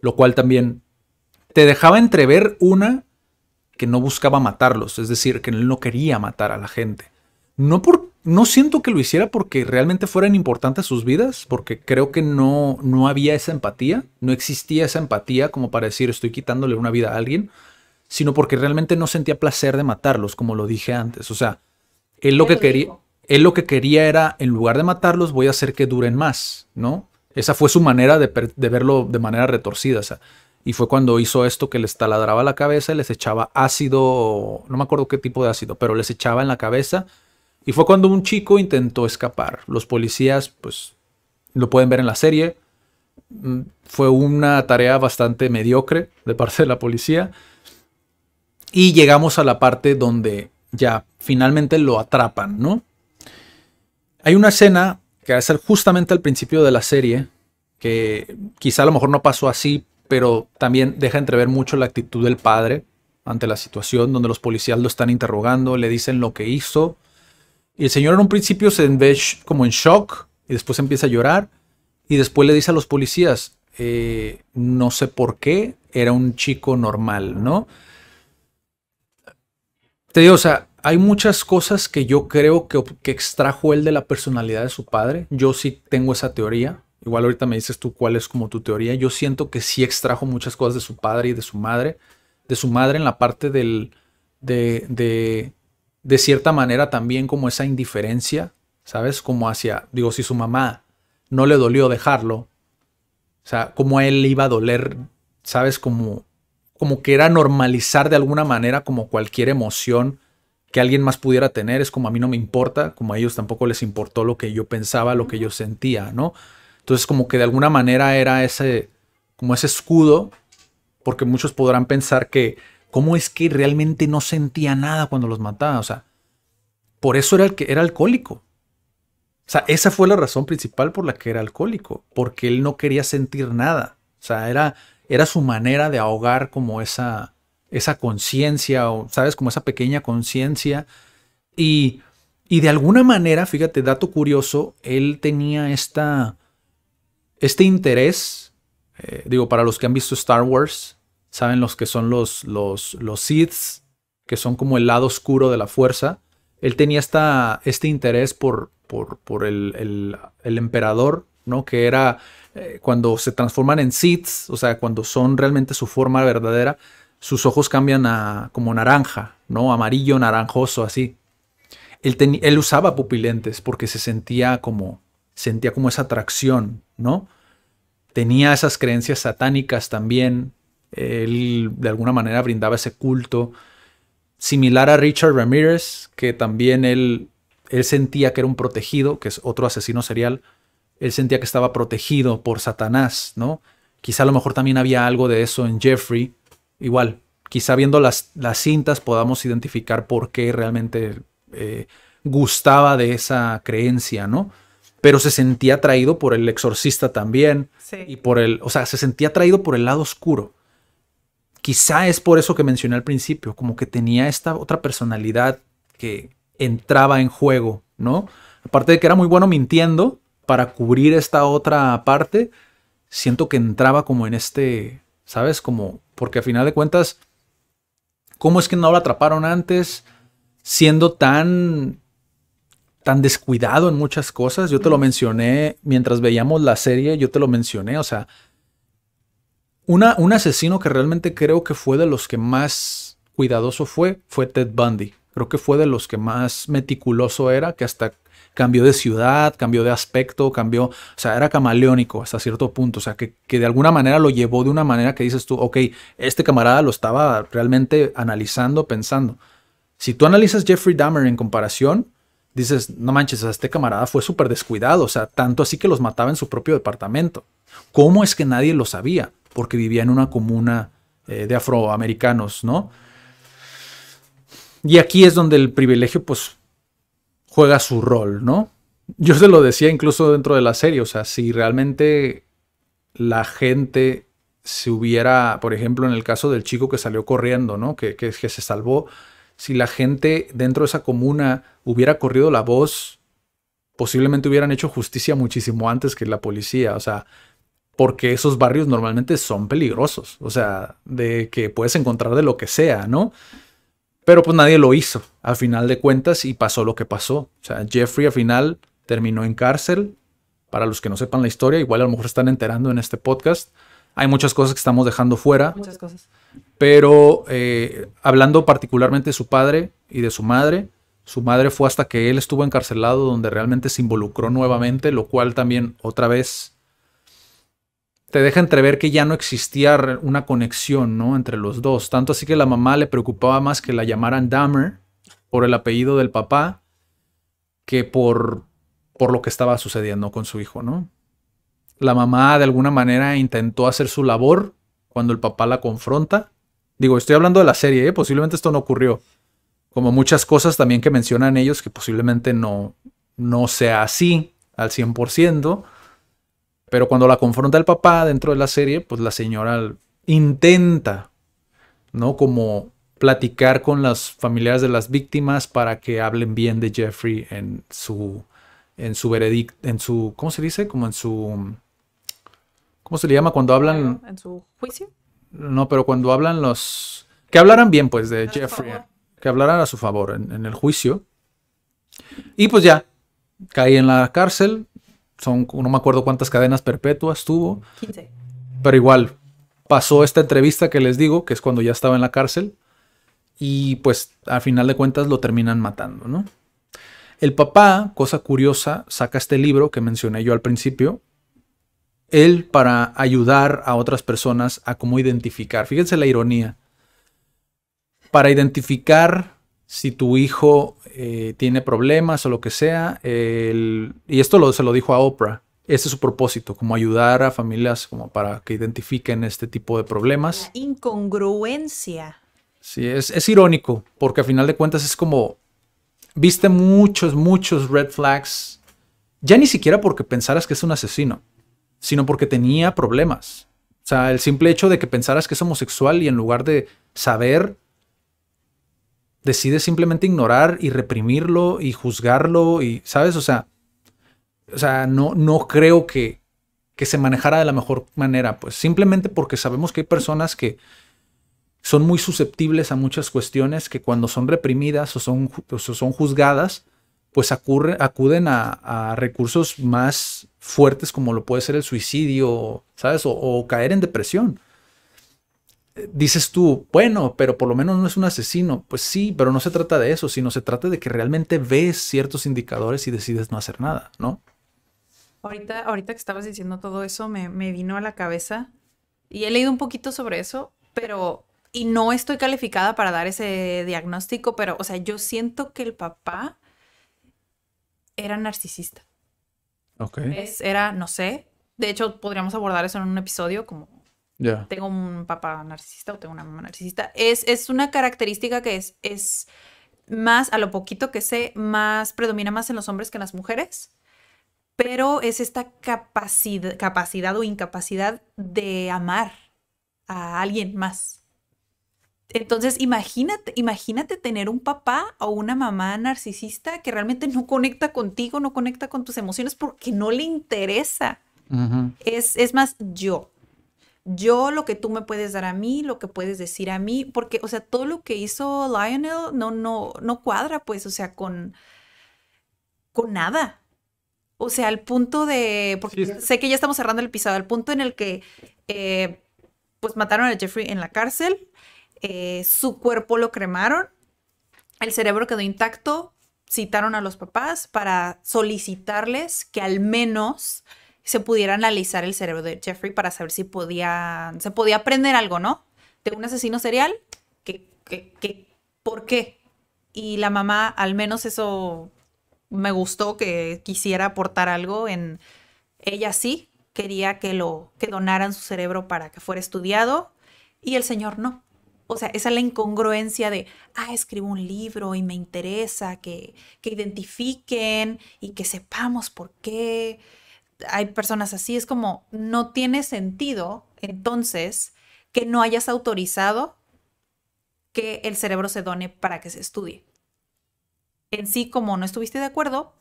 Lo cual también te dejaba entrever que no buscaba matarlos. Es decir, que él no quería matar a la gente. No siento que lo hiciera porque realmente fueran importantes sus vidas, porque creo que no había esa empatía, no existía esa empatía como para decir estoy quitándole una vida a alguien, sino porque realmente no sentía placer de matarlos, como lo dije antes. O sea, él lo que quería era, en lugar de matarlos, voy a hacer que duren más, ¿no? Esa fue su manera de verlo de manera retorcida. O sea, y fue cuando hizo esto que les taladraba la cabeza y les echaba ácido, no me acuerdo qué tipo de ácido, pero les echaba en la cabeza. Y fue cuando un chico intentó escapar. Los policías, pues, lo pueden ver en la serie. Fue una tarea bastante mediocre de parte de la policía. Y llegamos a la parte donde ya finalmente lo atrapan, ¿no? Hay una escena que es justamente al principio de la serie, que quizá a lo mejor no pasó así, pero también deja entrever mucho la actitud del padre ante la situación, donde los policías lo están interrogando, le dicen lo que hizo. Y el señor en un principio se ve como en shock y después empieza a llorar y después le dice a los policías, no sé por qué, era un chico normal, ¿no? Te digo, o sea, hay muchas cosas que yo creo que extrajo él de la personalidad de su padre. Yo sí tengo esa teoría. Igual ahorita me dices tú cuál es como tu teoría. Yo siento que sí extrajo muchas cosas de su padre y de su madre. De su madre en la parte de cierta manera también como esa indiferencia, ¿sabes? Como hacia, digo, si su mamá no le dolió dejarlo, o sea, como a él le iba a doler, ¿sabes? Como que era normalizar de alguna manera como cualquier emoción que alguien más pudiera tener. Es como a mí no me importa, como a ellos tampoco les importó lo que yo pensaba, lo que yo sentía, ¿no? Entonces como que de alguna manera era como ese escudo, porque muchos podrán pensar que ¿cómo es que realmente no sentía nada cuando los mataba? O sea, por eso era el que era alcohólico. sea, esa fue la razón principal por la que era alcohólico, porque él no quería sentir nada. O sea, era su manera de ahogar como esa conciencia, o, ¿sabes? Como esa pequeña conciencia. Y de alguna manera, fíjate, dato curioso, él tenía este interés, digo, para los que han visto Star Wars, saben los que son los Siths, que son como el lado oscuro de la fuerza. Él tenía este interés por el emperador, ¿no? Que era cuando se transforman en Siths, o sea, cuando son realmente su forma verdadera, sus ojos cambian a como naranja, ¿no? Amarillo, naranjoso, así. Él usaba pupilentes porque sentía como esa atracción, ¿no? Tenía esas creencias satánicas también. Él de alguna manera brindaba ese culto. Similar a Richard Ramirez, que también él sentía que era un protegido, que es otro asesino serial. Él sentía que estaba protegido por Satanás, ¿no? Quizá a lo mejor también había algo de eso en Jeffrey. Igual, quizá viendo las cintas podamos identificar por qué realmente gustaba de esa creencia, ¿no? Pero se sentía atraído por el exorcista también. Sí. Y o sea, se sentía atraído por el lado oscuro. Quizá es por eso que mencioné al principio, como que tenía esta otra personalidad que entraba en juego, ¿no? Aparte de que era muy bueno mintiendo para cubrir esta otra parte, siento que entraba como en ¿sabes? Como, porque a final de cuentas, ¿cómo es que no lo atraparon antes siendo tan descuidado en muchas cosas? Yo te lo mencioné mientras veíamos la serie, yo te lo mencioné, o sea, un asesino que realmente creo que fue de los que más cuidadoso fue Ted Bundy. Creo que fue de los que más meticuloso era, que hasta cambió de ciudad, cambió de aspecto, o sea, era camaleónico hasta cierto punto, o sea, que de alguna manera lo llevó de una manera que dices tú, ok, este camarada lo estaba realmente analizando, pensando. Si tú analizas Jeffrey Dahmer en comparación, dices, no manches, este camarada fue súper descuidado, o sea, tanto así que los mataba en su propio departamento. ¿Cómo es que nadie lo sabía? Porque vivía en una comuna de afroamericanos, ¿no? Y aquí es donde el privilegio, pues, juega su rol, ¿no? Yo se lo decía incluso dentro de la serie, o sea, si realmente la gente se hubiera, por ejemplo, en el caso del chico que salió corriendo, ¿no? Que se salvó, si la gente dentro de esa comuna hubiera corrido la voz, posiblemente hubieran hecho justicia muchísimo antes que la policía, o sea, porque esos barrios normalmente son peligrosos, o sea, de que puedes encontrar de lo que sea, ¿no? Pero pues nadie lo hizo, al final de cuentas, y pasó lo que pasó. O sea, Jeffrey al final terminó en cárcel. Para los que no sepan la historia, igual a lo mejor están enterando en este podcast. Hay muchas cosas que estamos dejando fuera. Muchas cosas. Pero hablando particularmente de su padre y de su madre fue hasta que él estuvo encarcelado donde realmente se involucró nuevamente, lo cual también otra vez te deja entrever que ya no existía una conexión, ¿no? Entre los dos. Tanto así que la mamá le preocupaba más que la llamaran Dahmer por el apellido del papá que por lo que estaba sucediendo con su hijo, ¿no? La mamá de alguna manera intentó hacer su labor cuando el papá la confronta. Digo, estoy hablando de la serie, ¿eh? Posiblemente esto no ocurrió. Como muchas cosas también que mencionan ellos que posiblemente no sea así al 100%. Pero cuando la confronta el papá dentro de la serie, pues la señora intenta, ¿no? Como platicar con las familiares de las víctimas para que hablen bien de Jeffrey en su veredicto, ¿cómo se dice? Como en su, ¿cómo se le llama cuando hablan? ¿En su juicio? No, pero cuando hablan que hablaran bien, pues, de Jeffrey. Que hablaran a su favor en el juicio. Y pues ya, caí en la cárcel. No me acuerdo cuántas cadenas perpetuas tuvo. 15. Pero igual, pasó esta entrevista que les digo, que es cuando ya estaba en la cárcel. Y pues, al final de cuentas, lo terminan matando, ¿no? El papá, cosa curiosa, saca este libro que mencioné yo al principio. Él para ayudar a otras personas a cómo identificar. Fíjense la ironía. Para identificar si tu hijo tiene problemas o lo que sea. Y esto se lo dijo a Oprah. Ese es su propósito, como ayudar a familias como para que identifiquen este tipo de problemas. La incongruencia. Sí, es irónico, porque a final de cuentas es como, viste muchos red flags Ya ni siquiera porque pensaras que es un asesino, sino porque tenía problemas. O sea, el simple hecho de que pensaras que es homosexual y en lugar de saber, decides simplemente ignorar y reprimirlo y juzgarlo y, ¿sabes? O sea, no creo que se manejara de la mejor manera, pues simplemente porque sabemos que hay personas que son muy susceptibles a muchas cuestiones que cuando son reprimidas o son juzgadas, pues acuden a recursos más fuertes como lo puede ser el suicidio, ¿sabes? O caer en depresión. Dices tú, bueno, pero por lo menos no es un asesino. Pues sí, pero no se trata de eso, sino se trata de que realmente ves ciertos indicadores y decides no hacer nada, ¿no? Ahorita que estabas diciendo todo eso, me vino a la cabeza y he leído un poquito sobre eso, pero, y no estoy calificada para dar ese diagnóstico, pero, o sea, yo siento que el papá era narcisista. Ok. Era, no sé, de hecho podríamos abordar eso en un episodio, como Ya. tengo un papá narcisista o tengo una mamá narcisista. Es una característica que es más, a lo poquito que sé, más, predomina más en los hombres que en las mujeres. Pero es esta capacidad o incapacidad de amar a alguien más. Entonces, imagínate tener un papá o una mamá narcisista que realmente no conecta contigo, no conecta con tus emociones porque no le interesa. Ujú. Es más yo lo que tú me puedes dar a mí, lo que puedes decir a mí, porque, o sea, todo lo que hizo Lionel no cuadra, pues, o sea, con nada. O sea, al punto de, porque Sí. sé que ya estamos cerrando el episodio, al punto en el que pues mataron a Jeffrey en la cárcel, su cuerpo lo cremaron, el cerebro quedó intacto, citaron a los papás para solicitarles que al menos se pudiera analizar el cerebro de Jeffrey para saber si se podía aprender algo, ¿no? De un asesino serial, ¿por qué? Y la mamá, al menos eso me gustó que quisiera aportar algo en ella sí quería que donaran su cerebro para que fuera estudiado y el señor no. O sea, esa es la incongruencia de, escribo un libro y me interesa que identifiquen y que sepamos por qué hay personas así. Es como, no tiene sentido entonces que no hayas autorizado que el cerebro se done para que se estudie. En sí, como no estuviste de acuerdo,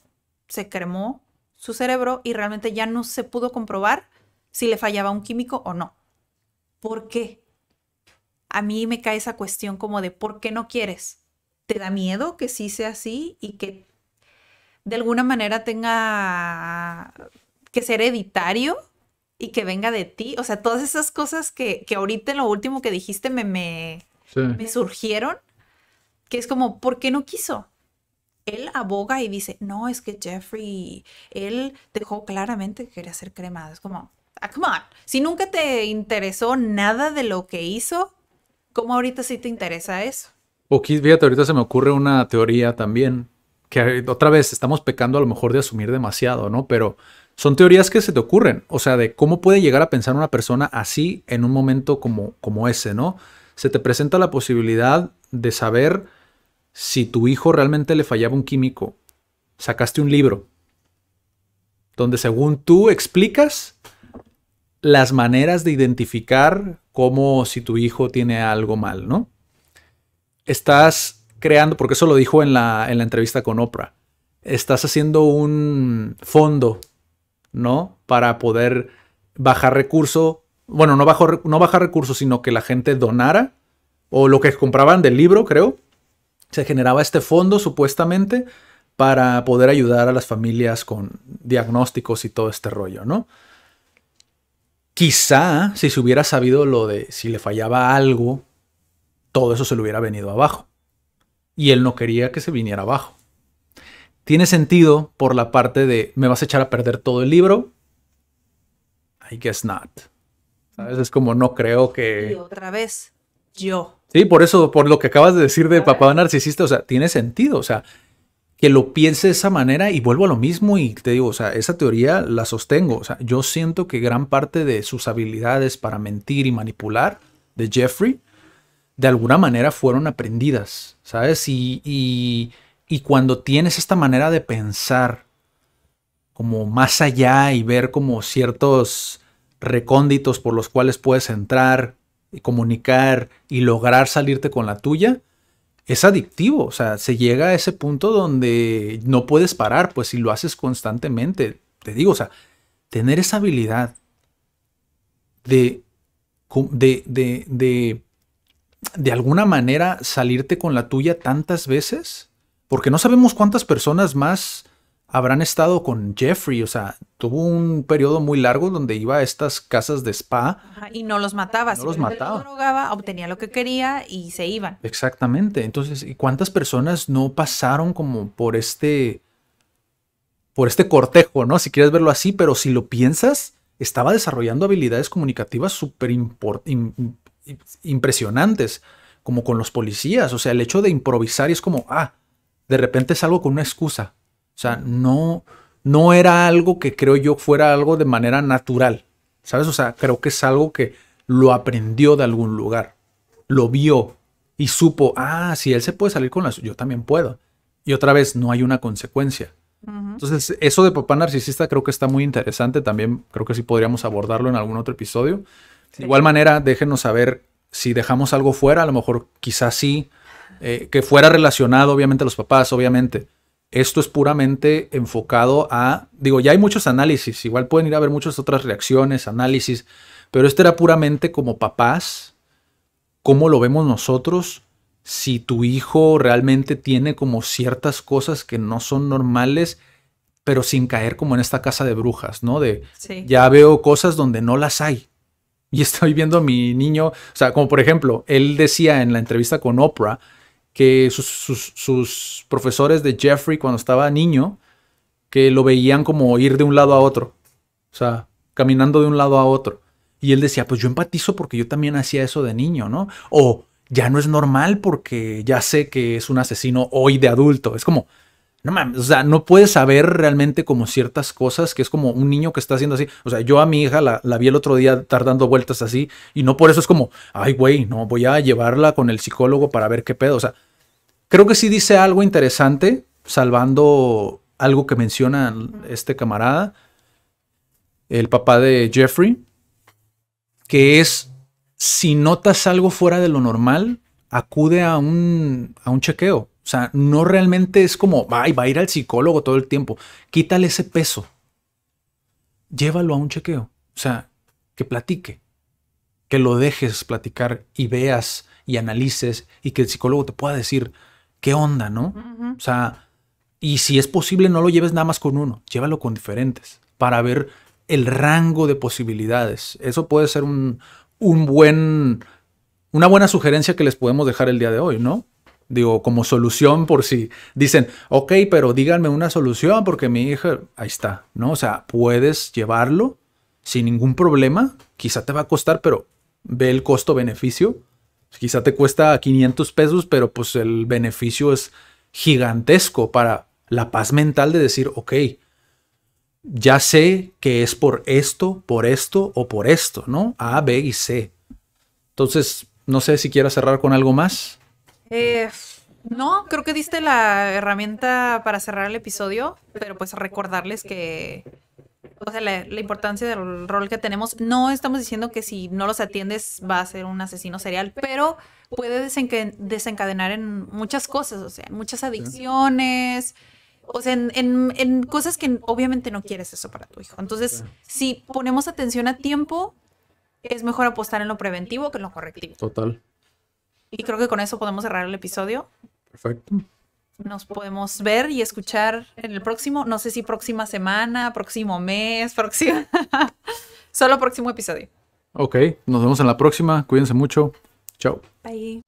se cremó su cerebro y realmente ya no se pudo comprobar si le fallaba un químico o no. ¿Por qué? A mí me cae esa cuestión como de ¿por qué no quieres? ¿Te da miedo que sí sea así y que de alguna manera tenga que ser hereditario y que venga de ti? O sea, todas esas cosas que ahorita en lo último que dijiste me Sí. surgieron, que es como, ¿por qué no quiso? Él aboga y dice, no, es que Jeffrey, él dejó claramente que quería ser cremado. Es como, come on. Si nunca te interesó nada de lo que hizo, ¿cómo ahorita sí te interesa eso? O fíjate, ahorita se me ocurre una teoría también, que otra vez estamos pecando a lo mejor de asumir demasiado, ¿no? Pero son teorías que se te ocurren, o sea, de cómo puede llegar a pensar una persona así en un momento como ese, ¿no? Se te presenta la posibilidad de saber si tu hijo realmente le fallaba un químico. Sacaste un libro donde según tú explicas las maneras de identificar cómo si tu hijo tiene algo mal, ¿no? Estás creando, porque eso lo dijo en la entrevista con Oprah, estás haciendo un fondo, ¿no? Para poder bajar recurso, bueno, no bajar recursos, sino que la gente donara, o lo que compraban del libro, creo, se generaba este fondo supuestamente para poder ayudar a las familias con diagnósticos y todo este rollo, ¿no? Quizá si se hubiera sabido lo de si le fallaba algo, todo eso se le hubiera venido abajo. Y él no quería que se viniera abajo. Tiene sentido por la parte de me vas a echar a perder todo el libro. I guess not. ¿Sabes? Es como no creo Y que... otra vez, yo. Sí, por eso, por lo que acabas de decir de papá narcisista, o sea, tiene sentido, o sea, que lo piense de esa manera y vuelvo a lo mismo y te digo, o sea, esa teoría la sostengo, o sea, yo siento que gran parte de sus habilidades para mentir y manipular de Jeffrey, de alguna manera fueron aprendidas, ¿sabes? Y cuando tienes esta manera de pensar como más allá y ver como ciertos recónditos por los cuales puedes entrar y comunicar y lograr salirte con la tuya, es adictivo. O sea, se llega a ese punto donde no puedes parar, pues si lo haces constantemente. Te digo, o sea, tener esa habilidad de, de alguna manera salirte con la tuya tantas veces, porque no sabemos cuántas personas más habrán estado con Jeffrey. O sea, tuvo un periodo muy largo donde iba a estas casas de spa. Ajá, y no los mataba. No los mataba. Lo drogaba, obtenía lo que quería y se iban. Exactamente. Entonces, ¿y cuántas personas no pasaron como por este cortejo, ¿no? Si quieres verlo así, pero si lo piensas, estaba desarrollando habilidades comunicativas súper impresionantes, como con los policías. O sea, el hecho de improvisar y es como, de repente salgo con una excusa. O sea, no era algo que creo yo fuera algo de manera natural, ¿sabes? O sea, creo que es algo que lo aprendió de algún lugar, lo vio y supo, si él se puede salir con yo también puedo. Y otra vez, no hay una consecuencia. Entonces, eso de papá narcisista creo que está muy interesante. También creo que sí podríamos abordarlo en algún otro episodio. De igual manera, déjenos saber si dejamos algo fuera. A lo mejor quizás sí, que fuera relacionado obviamente a los papás, obviamente. Esto es puramente enfocado ya hay muchos análisis. Igual pueden ir a ver muchas otras reacciones, análisis. Pero este era puramente como papás. ¿Cómo lo vemos nosotros? Si tu hijo realmente tiene como ciertas cosas que no son normales, pero sin caer como en esta casa de brujas, ¿no? Ya veo cosas donde no las hay. Y estoy viendo a mi niño, o sea, como por ejemplo, él decía en la entrevista con Oprah que sus profesores de Jeffrey cuando estaba niño, que lo veían como ir de un lado a otro. O sea, caminando de un lado a otro. Y él decía, pues yo empatizo porque yo también hacía eso de niño, ¿no? O ya no es normal porque ya sé que es un asesino hoy de adulto. Es como, no mames, o sea, no puedes saber realmente como ciertas cosas, que es como un niño que está haciendo así. O sea, yo a mi hija la vi el otro día estar dando vueltas así y no por eso es como, ay, güey, no, voy a llevarla con el psicólogo para ver qué pedo. O sea, creo que sí dice algo interesante, salvando algo que menciona este camarada, el papá de Jeffrey, que es, si notas algo fuera de lo normal, acude a un chequeo. O sea, no realmente es como, va a ir al psicólogo todo el tiempo. Quítale ese peso. Llévalo a un chequeo. O sea, que platique. Que lo dejes platicar y veas y analices y que el psicólogo te pueda decir qué onda, ¿no? O sea, y si es posible, no lo lleves nada más con uno. Llévalo con diferentes para ver el rango de posibilidades. Eso puede ser una buena sugerencia que les podemos dejar el día de hoy, ¿no? Digo, como solución por si dicen, ok, pero díganme una solución porque mi hija, ahí está, ¿no? O sea, puedes llevarlo sin ningún problema. Quizá te va a costar, pero ve el costo-beneficio. Quizá te cuesta 500 pesos, pero pues el beneficio es gigantesco para la paz mental de decir, ok, ya sé que es por esto o por esto, ¿no? A, B y C. Entonces, no sé si quieras cerrar con algo más. No, creo que diste la herramienta para cerrar el episodio, pero pues recordarles que, o sea, la importancia del rol que tenemos. No estamos diciendo que si no los atiendes va a ser un asesino serial, pero puede desencadenar en muchas cosas, o sea, en muchas adicciones, o sea, en cosas que obviamente no quieres eso para tu hijo. Entonces, si ponemos atención a tiempo, es mejor apostar en lo preventivo que en lo correctivo. Total. Y creo que con eso podemos cerrar el episodio. Perfecto. Nos podemos ver y escuchar en el próximo, no sé si próxima semana, próximo mes, solo próximo episodio. Ok, nos vemos en la próxima. Cuídense mucho. Chao. Bye.